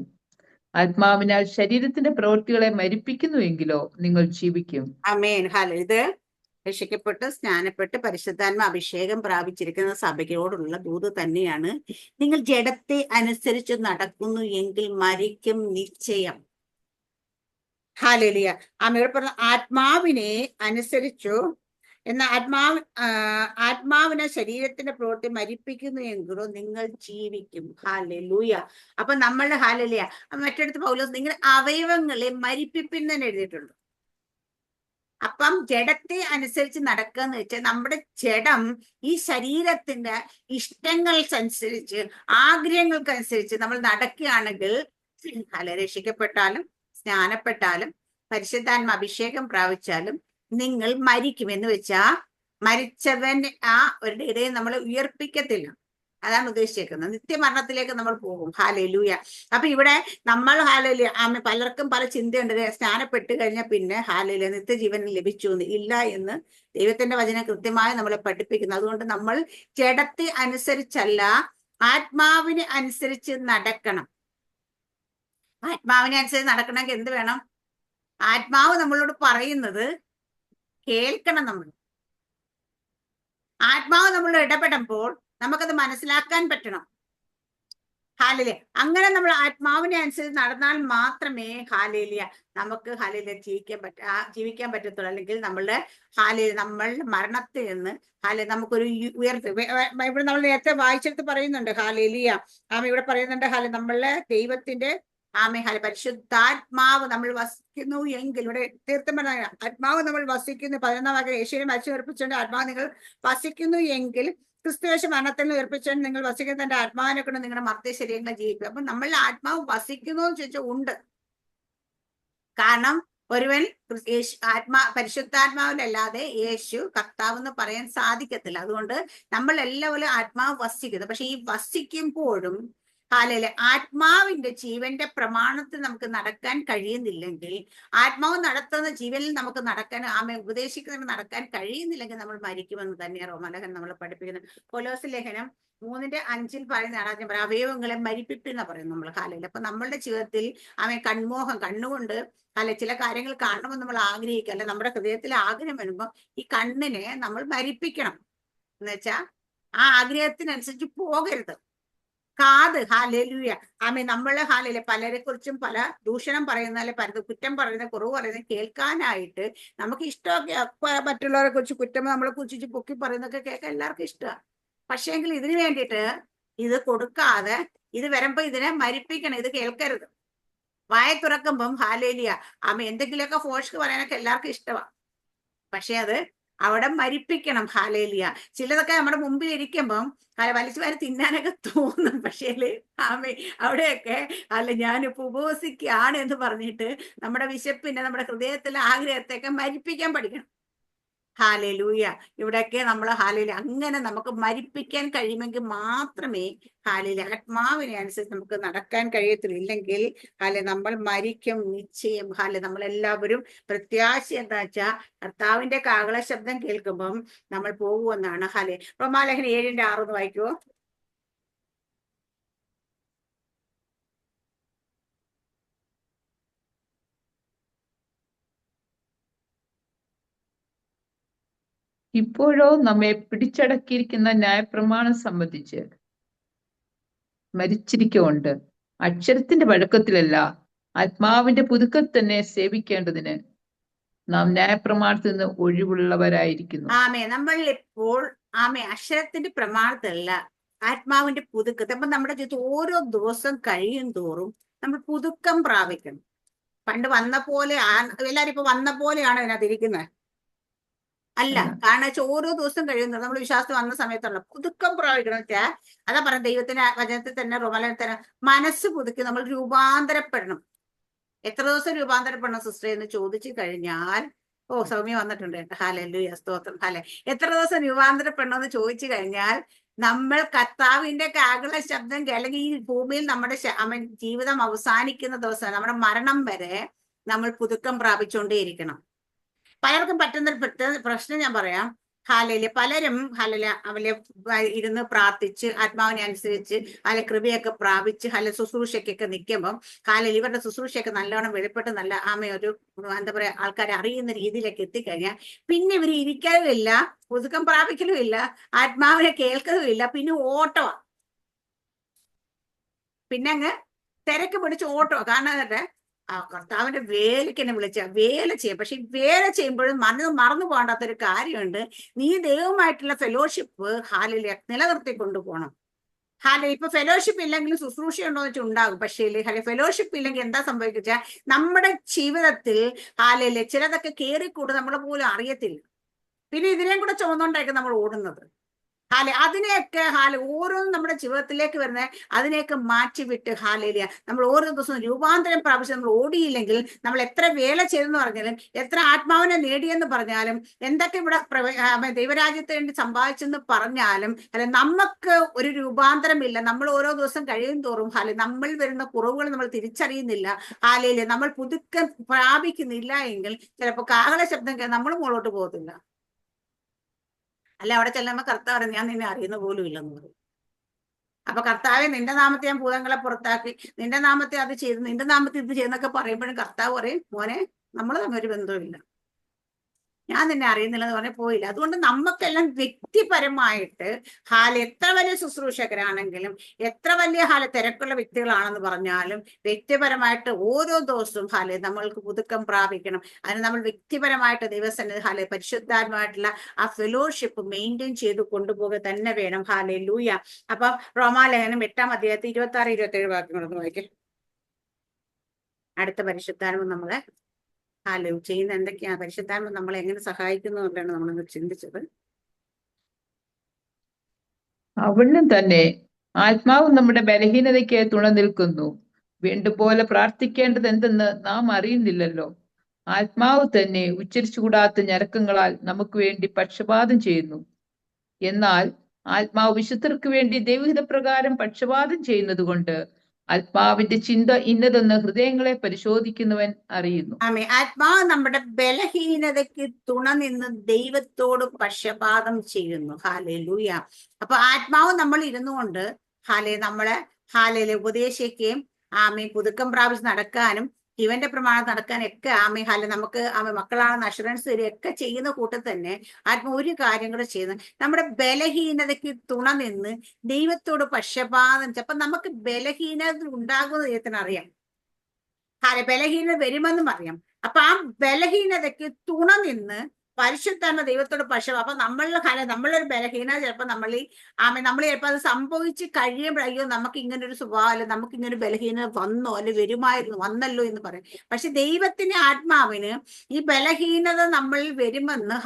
ആത്മാവിനാൽ ശരീരത്തിന്റെ പ്രവൃത്തികളെ മരിപ്പിക്കുന്നു എങ്കിലോ നിങ്ങൾ ജീവിക്കും. ആമേൻ. ഇത് രക്ഷിക്കപ്പെട്ട് സ്നാനപ്പെട്ട് പരിശുദ്ധാത്മ അഭിഷേകം പ്രാപിച്ചിരിക്കുന്ന സഭയോടുള്ള ദൂത് തന്നെയാണ്. നിങ്ങൾ ജഡത്തെ അനുസരിച്ച് നടക്കുന്നു എങ്കിൽ മരിക്കും നിശ്ചയം. ഹല്ലേലൂയ. ഇവിടെ പറഞ്ഞ ആത്മാവിനെ അനുസരിച്ചു എന്നാൽ ആത്മാവിനെ ശരീരത്തിന്റെ പ്രവൃത്തി മരിപ്പിക്കുന്നു എങ്കിലോ നിങ്ങൾ ജീവിക്കും. ഹല്ലേലൂയ. അപ്പൊ നമ്മളുടെ ഹല്ലേലൂയ മറ്റടുത്ത് പൗലോസ് നിങ്ങൾ അവയവങ്ങളെ മരിപ്പിപ്പിൻ എന്ന് എഴുതിയിട്ടുണ്ട്. അപ്പം ജഡത്തെ അനുസരിച്ച് നടക്കുക എന്ന് വെച്ചാൽ നമ്മുടെ ജഡം ഈ ശരീരത്തിന്റെ ഇഷ്ടങ്ങൾക്കനുസരിച്ച് ആഗ്രഹങ്ങൾക്കനുസരിച്ച് നമ്മൾ നടക്കുകയാണെങ്കിൽ രക്ഷിക്കപ്പെട്ടാലും സ്നാനപ്പെട്ടാലും പരിശുദ്ധാത്മ അഭിഷേകം പ്രാപിച്ചാലും നിങ്ങൾ മരിക്കും. എന്ന് വെച്ചാ മരിച്ചവൻ ഒരു ഇടയിൽ നമ്മൾ ഉയർപ്പിക്കത്തില്ല. അതാണ് ഉദ്ദേശിക്കുന്നത്. നിത്യമരണത്തിലേക്ക് നമ്മൾ പോകും. ഹല്ലേലൂയ. അപ്പൊ ഇവിടെ നമ്മൾ ഹല്ലേലൂയ പലർക്കും പല ചിന്തയുണ്ട്. സ്നാനപ്പെട്ട് കഴിഞ്ഞാൽ പിന്നെ ഹല്ലേലൂയ നിത്യജീവൻ ലഭിച്ചു ഇല്ല എന്ന് ദൈവത്തിന്റെ വചനം കൃത്യമായി നമ്മളെ പഠിപ്പിക്കുന്നു. അതുകൊണ്ട് നമ്മൾ ജഡത്തെ അനുസരിച്ചല്ല ആത്മാവിനെ അനുസരിച്ച് നടക്കണം. ആത്മാവിനെ അനുസരിച്ച് നടക്കണമെങ്കിൽ എന്ത് വേണം? ആത്മാവ് നമ്മളോട് പറയുന്നത് കേൾക്കണം. നമ്മൾ ആത്മാവ് നമ്മളോട് ഇടപെടുമ്പോൾ നമുക്കത് മനസ്സിലാക്കാൻ പറ്റണം. ഹല്ലേലൂയ. അങ്ങനെ നമ്മൾ ആത്മാവിനെ അനുസരിച്ച് നടന്നാൽ മാത്രമേ ഹല്ലേലൂയ നമുക്ക് ജീവിക്കാൻ പറ്റത്തുള്ളൂ. അല്ലെങ്കിൽ നമ്മളുടെ നമ്മളുടെ മരണത്തിൽ നിന്ന് നമുക്കൊരു ഉയർത്ത് ഇവിടെ നമ്മൾ നേരത്തെ വായിച്ചെടുത്ത് പറയുന്നുണ്ട്. ഹല്ലേലൂയ. ഇവിടെ പറയുന്നുണ്ട് നമ്മളുടെ ദൈവത്തിന്റെ പരിശുദ്ധാത്മാവ് നമ്മൾ വസിക്കുന്നു എങ്കിൽ, ഇവിടെ തീർത്ഥം ആത്മാവ് നമ്മൾ വസിക്കുന്നു 11-ാം വാക്യം യേശുവിനെ മരിച്ചു ഉയർപ്പിച്ചുകൊണ്ട് ആത്മാവ് നിങ്ങൾ വസിക്കുന്നു എങ്കിൽ ക്രിസ്തുയേശു മരണത്തിൽ ഉയർപ്പിച്ചുകൊണ്ട് നിങ്ങൾ വസിക്കുന്ന തന്റെ ആത്മാവിനെ കൊണ്ട് നിങ്ങളുടെ മർത്യശരീരങ്ങളെ ശരീരങ്ങളെ ജീവിക്കും. അപ്പൊ നമ്മളുടെ ആത്മാവ് വസിക്കുന്നു എന്ന് ചോദിച്ചാൽ ഉണ്ട്. കാരണം ഒരുവൻ പരിശുദ്ധാത്മാവിലല്ലാതെ യേശു കർത്താവ് എന്ന് പറയാൻ സാധിക്കത്തില്ല. അതുകൊണ്ട് നമ്മൾ എല്ലാവരും ആത്മാവ് വസിക്കുന്നു. പക്ഷെ ഈ വസിക്കുമ്പോഴും ആത്മാവിന്റെ ജീവന്റെ പ്രമാണത്തിൽ നമുക്ക് നടക്കാൻ കഴിയുന്നില്ലെങ്കിൽ, ആത്മാവ് നടത്തുന്ന ജീവനിൽ നമുക്ക് നടക്കാൻ ഉപദേശിക്കുന്നതിന് നടക്കാൻ കഴിയുന്നില്ലെങ്കിൽ നമ്മൾ മരിക്കുമെന്ന് തന്നെയാണ് റോമാലേഖനം നമ്മളെ പഠിപ്പിക്കുന്നത്. കൊലോസ്യ ലേഖനം 3:5 പറയുന്നതാണ് ഞാൻ പറയാം, അവയവങ്ങളെ മരിപ്പിക്കുന്ന പറയുന്നത് നമ്മൾ കാലയിൽ. അപ്പൊ നമ്മളുടെ ജീവിതത്തിൽ കൺമോഹം, കണ്ണുകൊണ്ട് ചില കാര്യങ്ങൾ കാണണമെന്ന് നമ്മൾ ആഗ്രഹിക്കുക, അല്ലെ നമ്മുടെ ഹൃദയത്തിൽ ആഗ്രഹം വരുമ്പോൾ ഈ കണ്ണിനെ നമ്മൾ മരിപ്പിക്കണം. എന്ന് വെച്ചാ ആ ആഗ്രഹത്തിനനുസരിച്ച് പോകരുത്. കാത്, ഹാലേലൂയ, നമ്മള് പലരെ കുറിച്ചും പല ദൂഷണം പറയുന്ന, അല്ലെ പല കുറ്റം പറയുന്ന, കുറവ് പറയുന്ന കേൾക്കാനായിട്ട് നമുക്ക് ഇഷ്ടമൊക്കെ, മറ്റുള്ളവരെ കുറിച്ച് കുറ്റം നമ്മളെ കുറിച്ച് പൊക്കി പറയുന്നൊക്കെ കേൾക്കാൻ എല്ലാവർക്കും ഇഷ്ടമാണ്. പക്ഷേങ്കിൽ ഇതിനു വേണ്ടിയിട്ട് ഇത് കൊടുക്കാതെ ഇത് വരുമ്പോ ഇതിനെ മരിപ്പിക്കണം, ഇത് കേൾക്കരുത്. വായ തുറക്കുമ്പം ഹാലേലിയ, എന്തെങ്കിലുമൊക്കെ ഫോഷ്ക്ക് പറയാനൊക്കെ എല്ലാവർക്കും ഇഷ്ടമാണ്. പക്ഷെ അത് അവിടെ മരിപ്പിക്കണം. ഹാലേലിയ. ചിലതൊക്കെ നമ്മുടെ മുമ്പിൽ ഇരിക്കുമ്പം വലിച്ചു വാരി തിന്നാനൊക്കെ തോന്നും. പക്ഷേ അവിടെയൊക്കെ ഞാനിപ്പോ ഉപവസിക്കുകയാണ് എന്ന് പറഞ്ഞിട്ട് നമ്മുടെ വിശപ്പിനെ, നമ്മുടെ ഹൃദയത്തിലെ ആഗ്രഹത്തെയൊക്കെ മരിപ്പിക്കാൻ പഠിക്കണം. ഹാലേലൂയ. ഇവിടെയൊക്കെ നമ്മൾ അങ്ങനെ നമുക്ക് മരിപ്പിക്കാൻ കഴിയുമെങ്കിൽ മാത്രമേ ആത്മാവിനെ അനുസരിച്ച് നമുക്ക് നടക്കാൻ കഴിയത്തുള്ളൂ. ഇല്ലെങ്കിൽ നമ്മൾ മരിക്കും നിശ്ചയം. നമ്മളെല്ലാവരും പ്രത്യാശ എന്താ വെച്ചാൽ കർത്താവിന്റെ കാഹള ശബ്ദം കേൾക്കുമ്പം നമ്മൾ പോകുമെന്നാണ്. റോമാലേഖനം 7:6 വായിക്കുവോ? ഇപ്പോഴോ നമ്മെ പിടിച്ചടക്കിയിരിക്കുന്ന ന്യായപ്രമാണം സംബന്ധിച്ച് മരിച്ചിരിക്കുകൊണ്ട് അക്ഷരത്തിന്റെ വഴക്കത്തിലല്ല, ആത്മാവിന്റെ പുതുക്കൽ തന്നെ സേവിക്കേണ്ടതിന് നാം ന്യായപ്രമാണത്തിൽ നിന്ന് ഒഴിവുള്ളവരായിരിക്കുന്നു. നമ്മൾ ഇപ്പോൾ അക്ഷരത്തിന്റെ പ്രമാണത്തിലല്ല, ആത്മാവിന്റെ പുതുക്കത്തെ. അപ്പൊ നമ്മുടെ ജീവിതത്തിൽ ഓരോ ദിവസം കഴിയും തോറും നമ്മൾ പുതുക്കം പ്രാപിക്കണം. പണ്ട് വന്ന പോലെ എല്ലാരും ഇപ്പൊ വന്ന പോലെയാണ് ഇതിനകത്ത് ഇരിക്കുന്നത്, അല്ല. കാരണം വെച്ചാൽ ഓരോ ദിവസം കഴിയുന്നത് നമ്മൾ വിശ്വാസത്തിൽ വന്ന സമയത്തുള്ള പുതുക്കം പ്രാപിക്കണം. വെച്ചാൽ അതാ പറഞ്ഞ ദൈവത്തിന്റെ വചനത്തിൽ തന്നെ, റോമാലേഖനത്തിൽ തന്നെ മനസ്സ് പുതുക്കി നമ്മൾ രൂപാന്തരപ്പെടണം. എത്ര ദിവസം രൂപാന്തരപ്പെടണം സിസ്റ്റർ എന്ന് ചോദിച്ചു കഴിഞ്ഞാൽ, സൗമ്യ വന്നിട്ടുണ്ട്, ഹല്ലേലൂയ, സ്തോത്രം. എത്ര ദിവസം രൂപാന്തരപ്പെടണമെന്ന് ചോദിച്ചു കഴിഞ്ഞാൽ, നമ്മൾ കർത്താവിന്റെ കാഹള ശബ്ദം അല്ലെങ്കിൽ ഈ ഭൂമിയിൽ നമ്മുടെ ജീവിതം അവസാനിക്കുന്ന ദിവസം, നമ്മുടെ മരണം വരെ നമ്മൾ പുതുക്കം പ്രാപിച്ചുകൊണ്ടേയിരിക്കണം. പലർക്കും പറ്റുന്ന ഒരു പ്രശ്നം ഞാൻ പറയാം. പലരും അവലെ ഇരുന്ന് പ്രാർത്ഥിച്ച് ആത്മാവിനെ അനുസരിച്ച് കൃപയൊക്കെ പ്രാപിച്ച് ശുശ്രൂഷയ്ക്കൊക്കെ നിൽക്കുമ്പം ഇവരുടെ ശുശ്രൂഷയൊക്കെ നല്ലോണം വെളിപ്പെട്ട് നല്ല ഒരു എന്താ പറയാ ആൾക്കാരെ അറിയുന്ന രീതിയിലേക്ക് എത്തിക്കഴിഞ്ഞാൽ പിന്നെ ഇവർ ഇരിക്കലുമില്ല, പുതുക്കം പ്രാപിക്കലുമില്ല, ആത്മാവിനെ കേൾക്കലുമില്ല, പിന്നെ ഓട്ടമാ, പിന്നെ അങ്ങ് തിരക്ക് പിടിച്ച് ഓട്ടമാ. കാരണം കർത്താവിന്റെ വേലയ്ക്ക് എന്നെ വിളിച്ച വേല ചെയ്യാം. പക്ഷെ വേല ചെയ്യുമ്പോഴും മറന്നു പോകണ്ടാത്തൊരു കാര്യമുണ്ട്. നീ ദൈവമായിട്ടുള്ള ഫെലോഷിപ്പ് നിലനിർത്തി കൊണ്ടുപോകണം. ഇപ്പൊ ഫെലോഷിപ്പ് ഇല്ലെങ്കിലും ശുശ്രൂഷ ഉണ്ടോ എന്ന് വെച്ചാൽ ഉണ്ടാകും. പക്ഷേ ഫെലോഷിപ്പ് ഇല്ലെങ്കിൽ എന്താ സംഭവിക്കുക, നമ്മുടെ ജീവിതത്തിൽ ചിലതൊക്കെ കേറിക്കൂട് നമ്മളെ പോലും അറിയത്തില്ല. പിന്നെ ഇതിനെയും കൂടെ ചുമന്നുകൊണ്ടായിരിക്കും നമ്മൾ ഓടുന്നത്. അതിനെയൊക്കെ ഓരോന്നും നമ്മുടെ ജീവിതത്തിലേക്ക് വരുന്ന അതിനെയൊക്കെ മാറ്റിവിട്ട് നമ്മൾ ഓരോ ദിവസവും രൂപാന്തരം പ്രാപിച്ച് നമ്മൾ ഓടിയില്ലെങ്കിൽ, നമ്മൾ എത്ര വേല ചെയ്തെന്ന് പറഞ്ഞാലും, എത്ര ആത്മാവിനെ നേടിയെന്ന് പറഞ്ഞാലും, എന്തൊക്കെ ഇവിടെ ദൈവരാജ്യത്തിന് വേണ്ടി സമ്പാദിച്ചെന്ന് പറഞ്ഞാലും നമുക്ക് ഒരു രൂപാന്തരമില്ല. നമ്മൾ ഓരോ ദിവസം കഴിയും തോറും നമ്മൾ വരുന്ന കുറവുകൾ നമ്മൾ തിരിച്ചറിയുന്നില്ല. നമ്മൾ പുതുക്കം പ്രാപിക്കുന്നില്ല എങ്കിൽ ചിലപ്പോൾ കാഹള ശബ്ദം നമ്മൾ മുകളോട്ട് പോകത്തില്ല. അവിടെ ചെല്ലുമ്പോ കർത്താവ് ഞാൻ നിന്നെ അറിയുന്ന പോലും ഇല്ലെന്ന് പറയും. അപ്പൊ കർത്താവെ, നിന്റെ നാമത്തെ ഞാൻ ഭൂതങ്ങളെ പുറത്താക്കി, നിന്റെ നാമത്തെ അത് ചെയ്തു, നിന്റെ നാമത്തെ ഇത് ചെയ്യുന്നൊക്കെ പറയുമ്പോഴും കർത്താവ് പറയും, മോനെ നമ്മൾ തമ്മിൽ ഒരു ബന്ധവുമില്ല, ഞാൻ നിന്നെ അറിയുന്നില്ലെന്ന് പറഞ്ഞ് പോയില്ല. അതുകൊണ്ട് നമുക്കെല്ലാം വ്യക്തിപരമായിട്ട് എത്ര വലിയ ശുശ്രൂഷകരാണെങ്കിലും, എത്ര വലിയ തിരക്കുള്ള വ്യക്തികളാണെന്ന് പറഞ്ഞാലും, വ്യക്തിപരമായിട്ട് ഓരോ ദിവസവും നമ്മൾക്ക് പുതുക്കം പ്രാപിക്കണം. അതിന് നമ്മൾ വ്യക്തിപരമായിട്ട് ദൈവസന്നിധി പരിശുദ്ധാത്മായിട്ടുള്ള ആ ഫെലോഷിപ്പ് മെയിൻറ്റെയിൻ ചെയ്ത് കൊണ്ടുപോകുക തന്നെ വേണം. ഹല്ലേലൂയ. അപ്പൊ റോമാലേഖനം 8-ാം അധ്യായത്തിൽ 26-27 വാക്യങ്ങളൊന്ന് വായിക്കും. അടുത്ത പരിശുദ്ധാത്മ നമ്മളെ ചെയ്യുന്ന എന്തൊക്കെയാ, പരിശുദ്ധാത്മ നമ്മളെ എങ്ങനെ സഹായിക്കുന്നു എന്നാണ് നമ്മൾ ചിന്തിച്ചത്. അവിടുന്ന് തന്നെ ആത്മാവ് നമ്മുടെ ബലഹീനതയ്ക്ക് തുണ നിൽക്കുന്നു. വേണ്ടുപോലെ പ്രാർത്ഥിക്കേണ്ടത് എന്തെന്ന് നാം അറിയുന്നില്ലല്ലോ. ആത്മാവ് തന്നെ ഉച്ചരിച്ചുകൂടാത്ത ഞരക്കങ്ങളാൽ നമുക്ക് വേണ്ടി പക്ഷപാതം ചെയ്യുന്നു. എന്നാൽ ആത്മാവ് വിശുദ്ധർക്ക് വേണ്ടി ദൈവഹിത പ്രകാരം പക്ഷപാതം ചെയ്യുന്നത് കൊണ്ട് ആത്മാവിന്റെ ചിന്ത ഇന്നതെന്ന് ഹൃദയങ്ങളെ പരിശോധിക്കുന്നവൻ അറിയുന്നു. ആമേ. ആത്മാവ് നമ്മുടെ ബലഹീനതയ്ക്ക് തുണ നിന്ന് ദൈവത്തോട് പക്ഷപാതം ചെയ്യുന്നു. ഹാലേലൂയ. അപ്പൊ ആത്മാവ് നമ്മൾ ഇരുന്നു കൊണ്ട് നമ്മളെ ഉപദേശിക്കുകയും പുതുക്കം പ്രാപിച്ച് നടക്കാനും ഇവന്റെ പ്രമാണം നടക്കാനൊക്കെ നമുക്ക് മക്കളാണെന്ന് അഷുറൻസ് തരികയൊക്കെ ചെയ്യുന്ന കൂട്ടത്തിൽ തന്നെ ഒരു കാര്യം കൂടെ ചെയ്യുന്നത്, നമ്മുടെ ബലഹീനതയ്ക്ക് തുണ നിന്ന് ദൈവത്തോട് പക്ഷപാതം. അപ്പൊ നമുക്ക് ബലഹീനത ഉണ്ടാകുന്ന ദൈവത്തിന് അറിയാം. ബലഹീനത വരുമെന്നും അറിയാം. അപ്പൊ ആ ബലഹീനതയ്ക്ക് തുണ നിന്ന് പരിശുദ്ധാത്മ ദൈവത്തോട് അപ്പൊ നമ്മളൊരു ബലഹീനത ചിലപ്പോൾ നമ്മൾ ചിലപ്പോൾ അത് സംഭവിച്ച് കഴിയുമ്പോൾ അയ്യോ നമുക്ക് ഇങ്ങനെ ഒരു സ്വഭാവം, അല്ലെ നമുക്ക് ഇങ്ങനെ ഒരു ബലഹീനത വന്നോ അല്ലെ വന്നല്ലോ എന്ന് പറയും. പക്ഷെ ദൈവത്തിന്റെ ആത്മാവിന് ഈ ബലഹീനത നമ്മളിൽ വരുമെന്ന്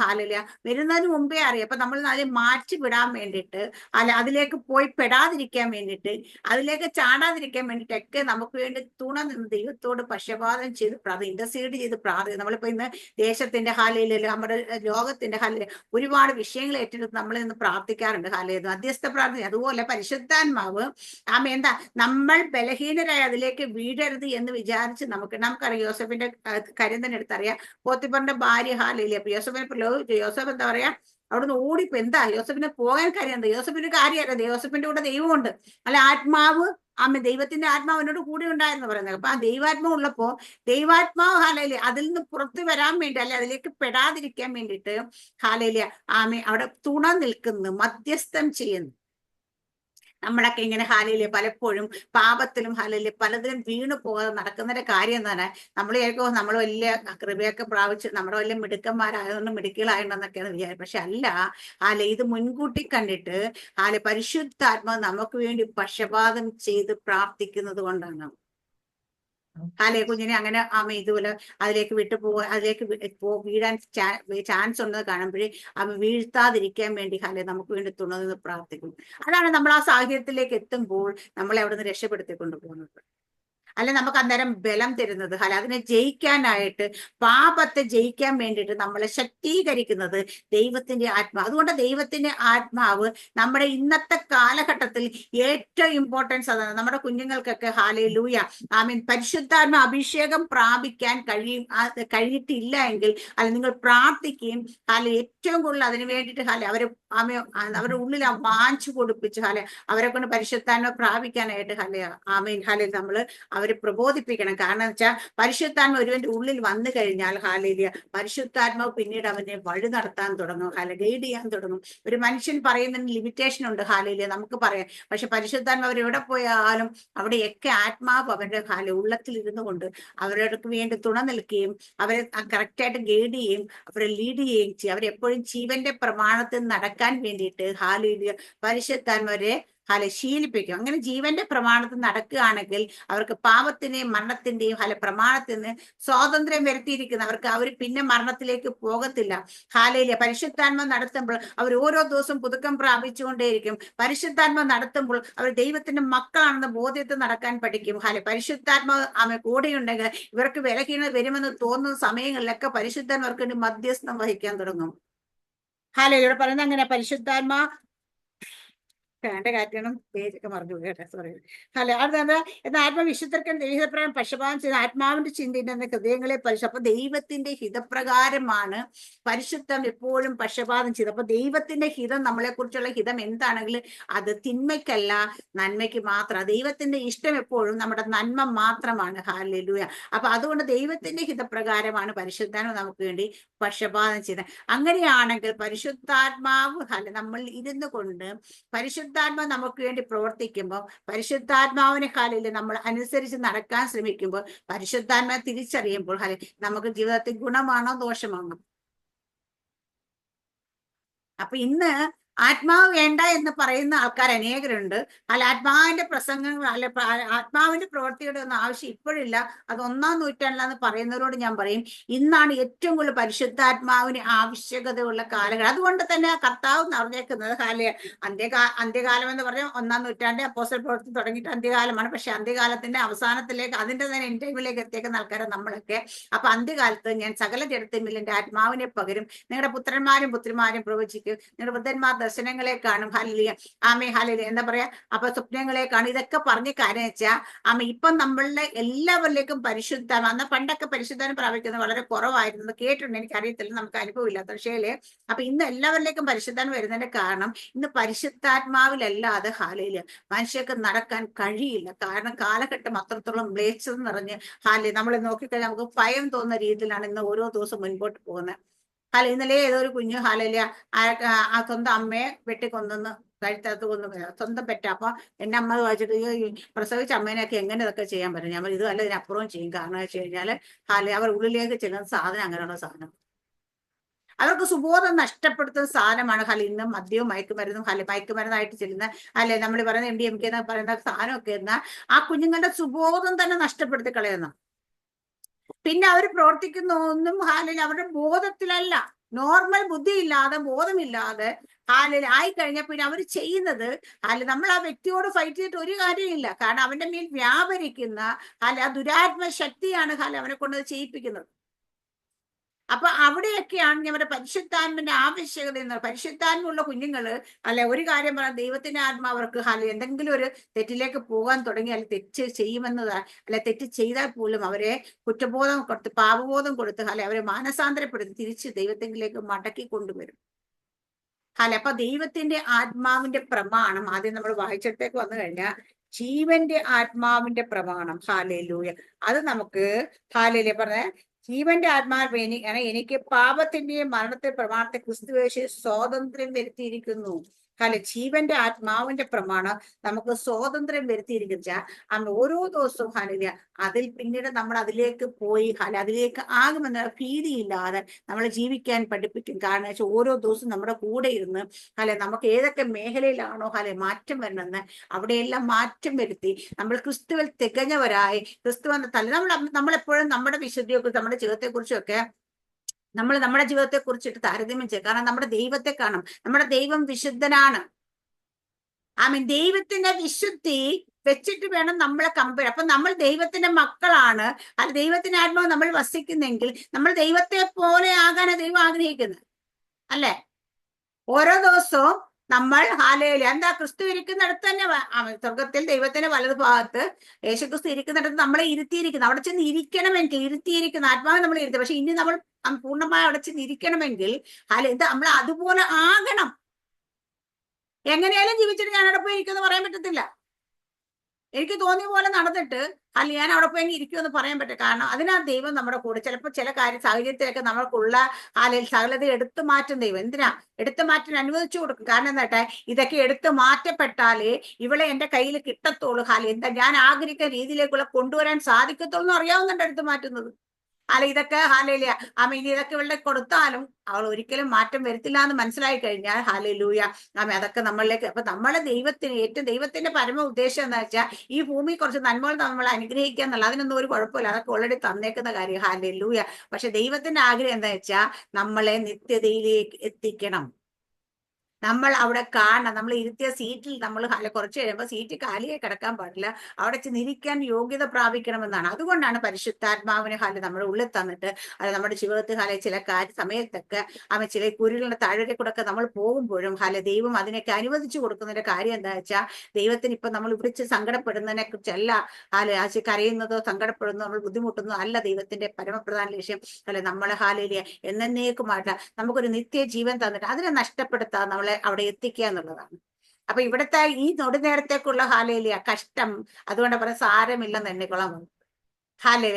വരുന്നതിന് മുമ്പേ അറിയാം. അപ്പൊ നമ്മൾ അതിനെ മാറ്റി വിടാൻ വേണ്ടിയിട്ട് അതിലേക്ക് പോയി പെടാതിരിക്കാൻ വേണ്ടിയിട്ട്, അതിലേക്ക് ചാടാതിരിക്കാൻ വേണ്ടിയിട്ടൊക്കെ നമുക്ക് വേണ്ടി തുണ നിന്ന് ദൈവത്തോട് പക്ഷപാതം ചെയ്ത് ഇന്റർസീഡ് ചെയ്ത് നമ്മളിപ്പോ ഇന്ന് ദേശത്തിന്റെ നമ്മുടെ ലോകത്തിന്റെ ഒരുപാട് വിഷയങ്ങൾ ഏറ്റെടുത്ത് നമ്മൾ ഇന്ന് പ്രാർത്ഥിക്കാറുണ്ട്. മധ്യസ്ഥ പ്രാർത്ഥന. അതുപോലെ പരിശുദ്ധാത്മാവ് എന്താ നമ്മൾ ബലഹീനരായി അതിലേക്ക് വീഴരുത് എന്ന് വിചാരിച്ച് നമുക്കറിയാം. യോസഫിന്റെ കാര്യം തന്നെ എടുത്തറിയാം. പോത്തിഫറിന്റെ ഭാര്യ അപ്പൊ യോസഫ് എന്താ പറയാ, അവിടുന്ന് ഓടിപ്പോ യോസഫിനെ പോകാൻ കാര്യം എന്താ? യോസഫിന്റെ കാര്യമല്ല, യോസഫിന്റെ കൂടെ ദൈവമുണ്ട്. ആത്മാവ് ദൈവത്തിന്റെ ആത്മാവ് എന്നോട് കൂടെ ഉണ്ടായിരുന്നു പറയുന്നത്. അപ്പൊ ആ ദൈവാത്മാവ് ഉള്ളപ്പോ ദൈവാത്മാവ് അതിൽ നിന്ന് പുറത്തു വരാൻ വേണ്ടി അതിലേക്ക് പെടാതിരിക്കാൻ വേണ്ടിയിട്ട് അവിടെ തുണ നിൽക്കുന്നു, മധ്യസ്ഥം ചെയ്യുന്നു. നമ്മളൊക്കെ ഇങ്ങനെ പലപ്പോഴും പാപത്തിലും പലതിലും വീണു പോകാതെ നടക്കുന്നതിന്റെ കാര്യം എന്താണ്? നമ്മൾ കേൾക്കുമ്പോൾ നമ്മൾ വലിയ കൃപയൊക്കെ പ്രാപിച്ച് നമ്മുടെ വലിയ മിടുക്കന്മാരായതുകൊണ്ട് മിടുക്കികളായിട്ടുണ്ടെന്നൊക്കെയാണ് വിചാരിക്കും. പക്ഷെ അല്ല, ഇത് മുൻകൂട്ടി കണ്ടിട്ട് പരിശുദ്ധാത്മാവ് നമുക്ക് വേണ്ടി പക്ഷപാതം ചെയ്ത് പ്രാർത്ഥിക്കുന്നത് കൊണ്ടാണ്. കുഞ്ഞിനെ അങ്ങനെ ഇതുപോലെ അതിലേക്ക് അതിലേക്ക് വീഴാൻ ചാൻസ് ഉണ്ടെന്ന് കാണുമ്പോഴേ വീഴ്ത്താതിരിക്കാൻ വേണ്ടി നമുക്ക് വേണ്ടി തുണന്ന് പ്രാർത്ഥിക്കും. അതാണ് നമ്മൾ ആ സാഹചര്യത്തിലേക്ക് എത്തുമ്പോൾ നമ്മളെ അവിടെ നിന്ന് രക്ഷപ്പെടുത്തി കൊണ്ടുപോകുന്നത്. നമുക്ക് അന്നേരം ബലം തരുന്നത് അതിനെ ജയിക്കാനായിട്ട്, പാപത്തെ ജയിക്കാൻ വേണ്ടിയിട്ട് നമ്മളെ ശക്തീകരിക്കുന്നത് ദൈവത്തിന്റെ ആത്മാവ്. അതുകൊണ്ട് ദൈവത്തിന്റെ ആത്മാവ് നമ്മുടെ ഇന്നത്തെ കാലഘട്ടത്തിൽ ഏറ്റവും ഇമ്പോർട്ടൻസ് അതാണ്. നമ്മുടെ കുഞ്ഞുങ്ങൾക്കൊക്കെ പരിശുദ്ധാത്മ അഭിഷേകം പ്രാപിക്കാൻ കഴിഞ്ഞിട്ടില്ല എങ്കിൽ നിങ്ങൾ പ്രാർത്ഥിക്കുകയും ഏറ്റവും കൂടുതൽ അതിനു വേണ്ടിയിട്ട് അവരുടെ ഉള്ളിൽ വാഞ്ചു കൊടുപ്പിച്ച് അവരെ കൊണ്ട് പരിശുദ്ധാത്മ പ്രാപിക്കാനായിട്ട് നമ്മള് അവരെ പ്രബോധിപ്പിക്കണം. കാരണം വെച്ചാൽ പരിശുദ്ധാത്മ ഒരുവന്റെ ഉള്ളിൽ വന്നു കഴിഞ്ഞാൽ പരിശുദ്ധാത്മാവ് പിന്നീട് അവനെ വഴി നടത്താൻ തുടങ്ങും, ഗൈഡ് ചെയ്യാൻ തുടങ്ങും. ഒരു മനുഷ്യൻ പറയുന്നതിന് ലിമിറ്റേഷൻ ഉണ്ട്, നമുക്ക് പറയാം. പക്ഷെ പരിശുദ്ധാത്മ അവരെവിടെ പോയാലും അവിടെയൊക്കെ ആത്മാവ് അവരുടെ ഉള്ളത്തിൽ ഇരുന്നു കൊണ്ട് അവർക്ക് വേണ്ടി തുണ നിൽക്കുകയും അവരെ കറക്റ്റായിട്ട് ഗൈഡ് ചെയ്യും, അവരെ ലീഡ് ചെയ്യുകയും ചെയ്യും. അവരെപ്പോഴും ജീവന്റെ പ്രമാണത്തിൽ നടക്കാൻ വേണ്ടിയിട്ട് പരിശുദ്ധാത്മാവരെ ശീലിപ്പിക്കും. അങ്ങനെ ജീവന്റെ പ്രമാണത്തിൽ നടക്കുകയാണെങ്കിൽ അവർക്ക് പാപത്തിന്റെയും മരണത്തിന്റെയും പ്രമാണത്തിൽ നിന്ന് സ്വാതന്ത്ര്യം വരുത്തിയിരിക്കുന്നു. അവർ പിന്നെ മരണത്തിലേക്ക് പോകത്തില്ല. പരിശുദ്ധാത്മ നടത്തുമ്പോൾ അവർ ഓരോ ദിവസവും പുതുക്കം പ്രാപിച്ചുകൊണ്ടേയിരിക്കും. പരിശുദ്ധാത്മ നടത്തുമ്പോൾ അവർ ദൈവത്തിന്റെ മക്കളാണെന്ന ബോധ്യത്തിൽ നടക്കാൻ പഠിക്കും. പരിശുദ്ധാത്മ കൂടെയുണ്ടെങ്കിൽ ഇവർക്ക് വിലഹീനത വരുമെന്ന് തോന്നുന്ന സമയങ്ങളിലൊക്കെ പരിശുദ്ധാത്മർക്ക് വേണ്ടി മധ്യസ്ഥം വഹിക്കാൻ തുടങ്ങും. ഇവിടെ പറയുന്നത് അങ്ങനെ പരിശുദ്ധാത്മ എന്റെ കാര്യണം പേരൊക്കെ മറന്നു കേട്ടെ, സോറി. അടുത്ത എന്നാൽ ആത്മവിശുദ്ധർക്കും ദൈവഹിതപ്രകാരം പക്ഷപാതം ചെയ്ത ആത്മാവിന്റെ ചിന്തയുടെ ഹൃദയങ്ങളെ അപ്പൊ ദൈവത്തിന്റെ ഹിതപ്രകാരമാണ് പരിശുദ്ധം എപ്പോഴും പക്ഷപാതം ചെയ്തത്. അപ്പൊ ദൈവത്തിന്റെ ഹിതം, നമ്മളെ കുറിച്ചുള്ള ഹിതം എന്താണെങ്കിൽ അത് തിന്മയ്ക്കല്ല, നന്മയ്ക്ക് മാത്രം. ദൈവത്തിന്റെ ഇഷ്ടം എപ്പോഴും നമ്മുടെ നന്മ മാത്രമാണ്. ഹല്ലേലൂയ. അപ്പൊ അതുകൊണ്ട് ദൈവത്തിന്റെ ഹിതപ്രകാരമാണ് പരിശുദ്ധാത്മ നമുക്ക് വേണ്ടി പക്ഷപാതം ചെയ്തത്. അങ്ങനെയാണെങ്കിൽ പരിശുദ്ധാത്മാവ് നമ്മൾ ഇരുന്നു കൊണ്ട് പരിശുദ്ധാത്മാവ് നമുക്ക് വേണ്ടി പ്രവർത്തിക്കുമ്പോൾ, പരിശുദ്ധാത്മാവിനെ നമ്മൾ അനുസരിച്ച് നടക്കാൻ ശ്രമിക്കുമ്പോൾ, പരിശുദ്ധാത്മാവിനെ തിരിച്ചറിയുമ്പോൾ നമുക്ക് ജീവിതത്തിൽ ഗുണമാണോ ദോഷമാണോ? അപ്പൊ ഇന്ന് ആത്മാവ് വേണ്ട എന്ന് പറയുന്ന ആൾക്കാർ അനേകരുണ്ട്. ആത്മാവിന്റെ പ്രസംഗങ്ങൾ ആത്മാവിന്റെ പ്രവൃത്തിയുടെ ഒന്നും ആവശ്യം ഇപ്പോഴില്ല, അത് 1-ാം നൂറ്റാണ്ടിലാന്ന് പറയുന്നവരോട് ഞാൻ പറയും, ഇന്നാണ് ഏറ്റവും കൂടുതൽ പരിശുദ്ധാത്മാവിന് ആവശ്യകതയുള്ള കാലങ്ങൾ. അതുകൊണ്ട് തന്നെ കർത്താവ് പറഞ്ഞേക്കുന്നത് അന്ത്യകാലം എന്ന് പറഞ്ഞാൽ 1-ാം നൂറ്റാണ്ട് അപ്പോസ്തല പ്രവൃത്തി തുടങ്ങിയിട്ട് അന്ത്യകാലമാണ്. പക്ഷെ അന്ത്യകാലത്തിന്റെ അവസാനത്തിലേക്ക്, അതിന്റെ തന്നെ എൻഡ് ടൈമിലേക്ക് എത്തിയേക്കുന്ന ആൾക്കാരെ നമ്മളൊക്കെ. അപ്പൊ അന്ത്യകാലത്ത് ഞാൻ സകല ജഡത്തിന്മേൽ എന്റെ ആത്മാവിനെ പകരും, നിങ്ങളുടെ പുത്രന്മാരും പുത്രിമാരും പ്രവചിക്കും, നിങ്ങളുടെ വൃദ്ധന്മാർ ദർശനങ്ങളെ കാണും. ഹല്ലേലൂയ. ആമേ ഹല്ലേലൂയ. എന്താ പറയാ, അപ്പൊ സ്വപ്നങ്ങളെ കാണും. ഇതൊക്കെ പറഞ്ഞ് കാര്യം വെച്ചാൽ ആമ ഇപ്പം നമ്മളുടെ എല്ലാവരിലേക്കും പരിശുദ്ധം, അന്ന് പണ്ടൊക്കെ പരിശുദ്ധാനം പ്രാപിക്കുന്നത് വളരെ കുറവായിരുന്നു കേട്ടിട്ടുണ്ട്, എനിക്ക് അറിയത്തില്ല, നമുക്ക് അനുഭവം ഇല്ലാത്ത. പക്ഷേ അപ്പൊ ഇന്ന് എല്ലാവരിലേക്കും പരിശുദ്ധാനം വരുന്നതിന്റെ കാരണം ഇന്ന് പരിശുദ്ധാത്മാവിലല്ലാതെ ഹല്ലേലൂയ മനുഷ്യർക്ക് നടക്കാൻ കഴിയില്ല. കാരണം കാലഘട്ടം അത്രത്തോളം മ്ലേച്ഛത നിറഞ്ഞ് നമ്മൾ നോക്കിക്കഴിഞ്ഞാൽ നമുക്ക് ഭയം തോന്നുന്ന രീതിയിലാണ് ഇന്ന് ഓരോ ദിവസം മുൻപോട്ട് പോകുന്നത്. ഇന്നലെ ഏതോ ഒരു കുഞ്ഞ് ഹല്ലേലൂയ ആ സ്വന്തം അമ്മയെ വെട്ടിക്കൊന്നു, കഴുത്തകത്ത് കൊന്നു, സ്വന്തം പെറ്റ. അപ്പൊ എന്റെ അമ്മ വായിച്ചിട്ട് ഈ പ്രസവിച്ച അമ്മേനെയൊക്കെ എങ്ങനെ ഇതൊക്കെ ചെയ്യാൻ പറ്റും? ഞാൻ ഇത് അല്ല, ഇതിനപ്പുറവും ചെയ്യും. കാരണം വെച്ച് കഴിഞ്ഞാല് അവർ ഉള്ളിലേക്ക് ചെല്ലുന്ന സാധനം അങ്ങനെയുള്ള സാധനം. അവർക്ക് സുബോധം നഷ്ടപ്പെടുത്തുന്ന സാധനമാണ് ഇന്നും മദ്യവും മയക്കുമരുന്നും. മയക്കുമരുന്നായിട്ട് ചെല്ലുന്ന നമ്മൾ പറയുന്ന MDMK എന്ന് പറയുന്ന സാധനമൊക്കെ എന്നാൽ ആ കുഞ്ഞുങ്ങളുടെ സുബോധം തന്നെ നഷ്ടപ്പെടുത്തി കളയുന്ന. പിന്നെ അവർ പ്രവർത്തിക്കുന്ന ഒന്നും അവരുടെ ബോധത്തിലല്ല, നോർമൽ ബുദ്ധിയില്ലാതെ ബോധമില്ലാതെ ആയിക്കഴിഞ്ഞാൽ പിന്നെ അവർ ചെയ്യുന്നത് നമ്മൾ ആ വ്യക്തിയോട് ഫൈറ്റ് ചെയ്തിട്ട് ഒരു കാര്യമില്ല. കാരണം അവന്റെ മേൽ വ്യാപരിക്കുന്ന ആ ദുരാത്മ ശക്തിയാണ് അവനെ കൊണ്ട് ചെയ്യിപ്പിക്കുന്നത്. അപ്പൊ അവിടെയൊക്കെയാണ് ഞങ്ങളുടെ പരിശുദ്ധാത്മന്റെ ആവശ്യകത എന്ന്. പരിശുദ്ധാത്മുള്ള കുഞ്ഞുങ്ങള് ഒരു കാര്യം പറയാം, ദൈവത്തിന്റെ ആത്മാവ് അവർക്ക് എന്തെങ്കിലും ഒരു തെറ്റിലേക്ക് പോകാൻ തുടങ്ങിയാൽ തെറ്റ് ചെയ്യുമെന്നതാ, തെറ്റ് ചെയ്താൽ പോലും അവരെ കുറ്റബോധം കൊടുത്ത്, പാപബോധം കൊടുത്ത് അവരെ മാനസാന്തരപ്പെടുത്തി തിരിച്ച് ദൈവത്തിലേക്ക് മടക്കി കൊണ്ടുവരും. അപ്പൊ ദൈവത്തിന്റെ ആത്മാവിന്റെ പ്രമാണം ആദ്യം നമ്മൾ വായിച്ചിടത്തേക്ക് വന്നു കഴിഞ്ഞാൽ ജീവന്റെ ആത്മാവിന്റെ പ്രമാണം. ഹല്ലേലൂയ. അത് നമുക്ക് ഹല്ലേലൂയ പറഞ്ഞ ജീവന്റെ ആത്മാവ് എനിക്ക് പാപത്തിന്റെയും മരണത്തെ പ്രമാണത്തെ ക്രിസ്തുയേശുവിൽ സ്വാതന്ത്ര്യം വരുത്തിയിരിക്കുന്നു. ജീവന്റെ ആത്മാവിന്റെ പ്രമാണം നമുക്ക് സ്വാതന്ത്ര്യം വരുത്തിയിരിക്കുന്ന ഓരോ ദിവസവും അതിൽ പിന്നീട് നമ്മൾ അതിലേക്ക് പോയി അതിലേക്ക് ആകുമെന്ന ഭീതിയില്ലാതെ നമ്മൾ ജീവിക്കാൻ പഠിപ്പിക്കും. കാരണം വെച്ചാൽ ഓരോ ദിവസവും നമ്മുടെ കൂടെ ഇരുന്ന് നമുക്ക് ഏതൊക്കെ മേഖലയിലാണോ മാറ്റം വരണമെന്ന് അവിടെയെല്ലാം മാറ്റം വരുത്തി നമ്മൾ ക്രിസ്തുവിൽ തികഞ്ഞവരായി ക്രിസ്തു നമ്മളെപ്പോഴും നമ്മുടെ വിശുദ്ധിയെക്കുറിച്ച്, നമ്മുടെ ജീവിതത്തെക്കുറിച്ചും ഒക്കെ നമ്മൾ നമ്മുടെ ജീവിതത്തെ കുറിച്ചിട്ട് താരതമ്യം ചെയ്യുക. കാരണം നമ്മുടെ ദൈവത്തെ കാണും. നമ്മുടെ ദൈവം വിശുദ്ധനാണ്. ദൈവത്തിന്റെ വിശുദ്ധി വെച്ചിട്ട് വേണം നമ്മളെ കമ്പയർ. അപ്പൊ നമ്മൾ ദൈവത്തിന്റെ മക്കളാണ്. ദൈവത്തിന്റെ ആത്മാവ് നമ്മൾ വസിക്കുന്നെങ്കിൽ നമ്മൾ ദൈവത്തെ പോലെ ആകാനാണ് ദൈവം ആഗ്രഹിക്കുന്നത്, അല്ലെ? ഓരോ ദിവസവും നമ്മൾ എന്താ ക്രിസ്തു ഇരിക്കുന്നിടത്ത് തന്നെ, സ്വർഗത്തിൽ ദൈവത്തിന്റെ വലതു ഭാഗത്ത് യേശു ക്രിസ്തു ഇരിക്കുന്നിടത്ത് നമ്മളെ ഇരുത്തിയിരിക്കുന്നു. അവിടെ ചെന്ന് ഇരിക്കണമെങ്കിൽ ഇരുത്തിയിരിക്കുന്ന ആത്മാവ് നമ്മൾ ഇരുത്തി. പക്ഷെ ഇനി നമ്മൾ പൂർണ്ണമായി അവിടെ ചെന്ന് ഇരിക്കണമെങ്കിൽ നമ്മൾ അതുപോലെ ആകണം. എങ്ങനെയാലും ജീവിച്ചിട്ട് ഞാൻ അവിടെ പോയി ഇരിക്കുമെന്ന് പറയാൻ പറ്റത്തില്ല. എനിക്ക് തോന്നിയ പോലെ നടന്നിട്ട് ഞാൻ അവിടെ പോയി ഇരിക്കുമെന്ന് പറയാൻ പറ്റും. കാരണം അതിനാ ദൈവം നമ്മുടെ കൂടെ. ചിലപ്പോൾ ചില സാഹചര്യത്തിലൊക്കെ നമ്മൾക്കുള്ള സകലത എടുത്തു മാറ്റും ദൈവം. എന്തിനാ എടുത്തു മാറ്റാൻ അനുവദിച്ചു കൊടുക്കും? കാരണം എന്താട്ടെ, ഇതൊക്കെ എടുത്തു മാറ്റപ്പെട്ടാലേ ഇവളെ എന്റെ കയ്യിൽ കിട്ടത്തുള്ളൂ. എന്താ ഞാൻ ആഗ്രഹിക്കുന്ന രീതിയിലേക്കുള്ള കൊണ്ടുവരാൻ സാധിക്കത്തുള്ളൂ എന്ന് അറിയാവുന്നുണ്ട് എടുത്തു മാറ്റുന്നത്. ഇതൊക്കെ ഇനി ഇതൊക്കെ ഇവളുടെ കൊടുത്താലും അവൾ ഒരിക്കലും മാറ്റം വരുത്തില്ല എന്ന് മനസ്സിലായി കഴിഞ്ഞാൽ ഹല്ലേലൂയ അതൊക്കെ നമ്മളിലേക്ക്. അപ്പൊ നമ്മളെ ദൈവത്തിന്റെ പരമ ഉദ്ദേശം എന്താ വെച്ചാൽ ഈ ഭൂമി കുറച്ച് നന്മകൾ നമ്മളെ അനുഗ്രഹിക്കുക എന്നുള്ള, അതിനൊന്നും ഒരു കുഴപ്പമില്ല, അതൊക്കെ ഓൾറെഡി തന്നേക്കുന്ന കാര്യം. ഹല്ലേലൂയ. പക്ഷെ ദൈവത്തിന്റെ ആഗ്രഹം എന്താ വെച്ചാൽ നമ്മളെ നിത്യതയിലേക്ക് എത്തിക്കണം. നമ്മൾ അവിടെ കാണണം. നമ്മൾ ഇരുത്തിയ സീറ്റിൽ നമ്മൾ കുറച്ച് കഴിയുമ്പോൾ സീറ്റ് കാലിയായി കിടക്കാൻ പാടില്ല, അവിടെ ചെന്നിരിക്കാൻ യോഗ്യത പ്രാപിക്കണമെന്നാണ്. അതുകൊണ്ടാണ് പരിശുദ്ധാത്മാവിനെ നമ്മുടെ ഉള്ളിൽ തന്നിട്ട് നമ്മുടെ ജീവിതത്തിൽ ചില സമയത്തൊക്കെ ചില കുരുകളുടെ താഴെ കൂടെ ഒക്കെ നമ്മൾ പോകുമ്പോഴും ദൈവം അതിനൊക്കെ അനുവദിച്ചു കൊടുക്കുന്നതിന്റെ കാര്യം എന്താ വെച്ചാൽ ദൈവത്തിന് ഇപ്പൊ നമ്മൾ വിളിച്ച് സങ്കടപ്പെടുന്നതിനെ കുറിച്ചല്ല, കരയുന്നതോ സങ്കടപ്പെടുന്നതോ നമ്മൾ ബുദ്ധിമുട്ടുന്നതോ അല്ല ദൈവത്തിന്റെ പരമപ്രധാന ലക്ഷ്യം. നമ്മളെ എന്നേക്കുമായിട്ട് നമുക്കൊരു നിത്യജീവൻ തന്നിട്ട് അതിനെ നഷ്ടപ്പെടുത്താതെ നമ്മളെ അവിടെ എത്തിക്കുക എന്നുള്ളതാണ്. അപ്പൊ ഇവിടുത്തെ ഈ നൊടിനേരത്തേക്കുള്ള കഷ്ടം അതുകൊണ്ട് പറയാൻ സാരമില്ലെന്ന് എണ്ണിക്കൊള്ളാൻ.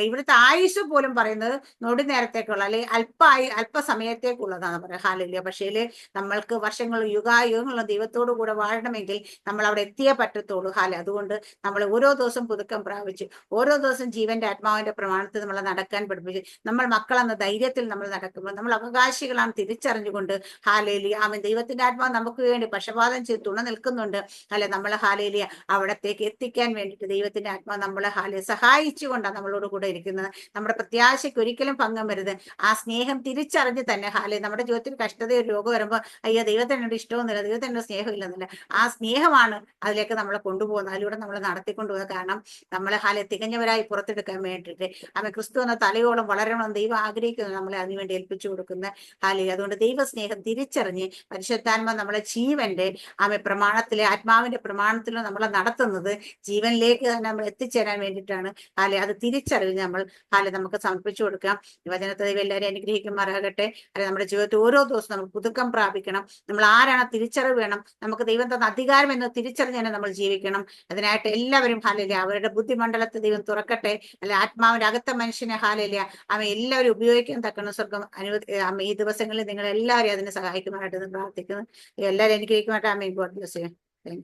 ഇവിടുത്തെ ആയുസ് പോലും പറയുന്നത് നൊടി നേരത്തേക്കുള്ള അല്ലെങ്കിൽ അല്പസമയത്തേക്കുള്ളതാണ് പറയാം. പക്ഷേ നമ്മൾക്ക് വർഷങ്ങളും യുഗായുഗങ്ങളും ദൈവത്തോടു കൂടെ വാഴണമെങ്കിൽ നമ്മൾ അവിടെ എത്തിയേ പറ്റത്തുള്ളൂ. അതുകൊണ്ട് നമ്മൾ ഓരോ ദിവസം പുതുക്കം പ്രാപിച്ച് ഓരോ ദിവസം ജീവന്റെ ആത്മാവിന്റെ പ്രമാണത്തിൽ നമ്മളെ നടക്കാൻ പഠിപ്പിച്ച് നമ്മൾ മക്കളെന്ന ധൈര്യത്തിൽ നമ്മൾ നടക്കുമ്പോൾ നമ്മൾ അവകാശികളാണ് തിരിച്ചറിഞ്ഞുകൊണ്ട് അവൻ ദൈവത്തിന്റെ ആത്മാവ് നമുക്ക് വേണ്ടി പക്ഷപാതം ചെയ്ത് തുണ നിൽക്കുന്നുണ്ട്. നമ്മളെ അവിടത്തേക്ക് എത്തിക്കാൻ വേണ്ടിയിട്ട് ദൈവത്തിന്റെ ആത്മാവ് നമ്മളെ സഹായിച്ചുകൊണ്ടാണ് നമ്മൾ നമ്മളോട് കൂടെ ഇരിക്കുന്നത്. നമ്മുടെ പ്രത്യാശയ്ക്ക് ഒരിക്കലും ഭംഗം വരുത്. ആ സ്നേഹം തിരിച്ചറിഞ്ഞ് തന്നെ നമ്മുടെ ജീവിതത്തിൽ കഷ്ടതയോ രോഗം വരുമ്പോൾ അയ്യോ ദൈവത്തിന് എന്നോട് ഇഷ്ടമൊന്നുമില്ല, ദൈവത്തിന് എന്നോട് സ്നേഹമില്ലെന്നില്ല. ആ സ്നേഹമാണ് അതിലേക്ക് നമ്മളെ കൊണ്ടുപോകുന്നത്, അതിലൂടെ നമ്മളെ നടത്തിക്കൊണ്ടുപോകുന്നത്. കാരണം നമ്മളെ തികഞ്ഞവരായി പുറത്തെടുക്കാൻ വേണ്ടിയിട്ട് ക്രിസ്തു എന്ന തലയോളം വളരണം ദൈവം ആഗ്രഹിക്കുന്നു, നമ്മളെ അതിനുവേണ്ടി ഏൽപ്പിച്ചു കൊടുക്കുന്ന അതുകൊണ്ട് ദൈവസ്നേഹം തിരിച്ചറിഞ്ഞ് പരിശുദ്ധാത്മ നമ്മളെ ജീവന്റെ പ്രമാണത്തിലെ ആത്മാവിന്റെ പ്രമാണത്തിലോ നമ്മളെ നടത്തുന്നത് ജീവനിലേക്ക് തന്നെ നമ്മൾ എത്തിച്ചേരാൻ വേണ്ടിയിട്ടാണ്. അത് തിരിച്ചറിഞ്ഞ് നമ്മൾ നമുക്ക് സമർപ്പിച്ചു കൊടുക്കാം. വചനത്തെ ദൈവം എല്ലാവരെയും അനുഗ്രഹിക്കുമാറാകട്ടെ. നമ്മുടെ ജീവിതത്തിൽ ഓരോ ദിവസവും നമ്മൾ പുതുക്കം പ്രാപിക്കണം. നമ്മൾ ആരാണ് തിരിച്ചറിവ് വേണം. നമുക്ക് ദൈവം തന്ന അധികാരം എന്ന് തിരിച്ചറിഞ്ഞ് തന്നെ നമ്മൾ ജീവിക്കണം. അതിനായിട്ട് എല്ലാവരും അവരുടെ ബുദ്ധിമണ്ഡലത്തെ ദൈവം തുറക്കട്ടെ. ആത്മാവിന്റെ അകത്ത മനുഷ്യനെ എല്ലാവരും ഉപയോഗിക്കാൻ തക്കണം സ്വർഗം ഈ ദിവസങ്ങളിൽ നിങ്ങൾ എല്ലാവരും അതിനെ സഹായിക്കുമാറായിട്ട് പ്രാർത്ഥിക്കുന്നു. എല്ലാവരും അനുഗ്രഹിക്കുമായിട്ട്. ആമേൻ. God bless U.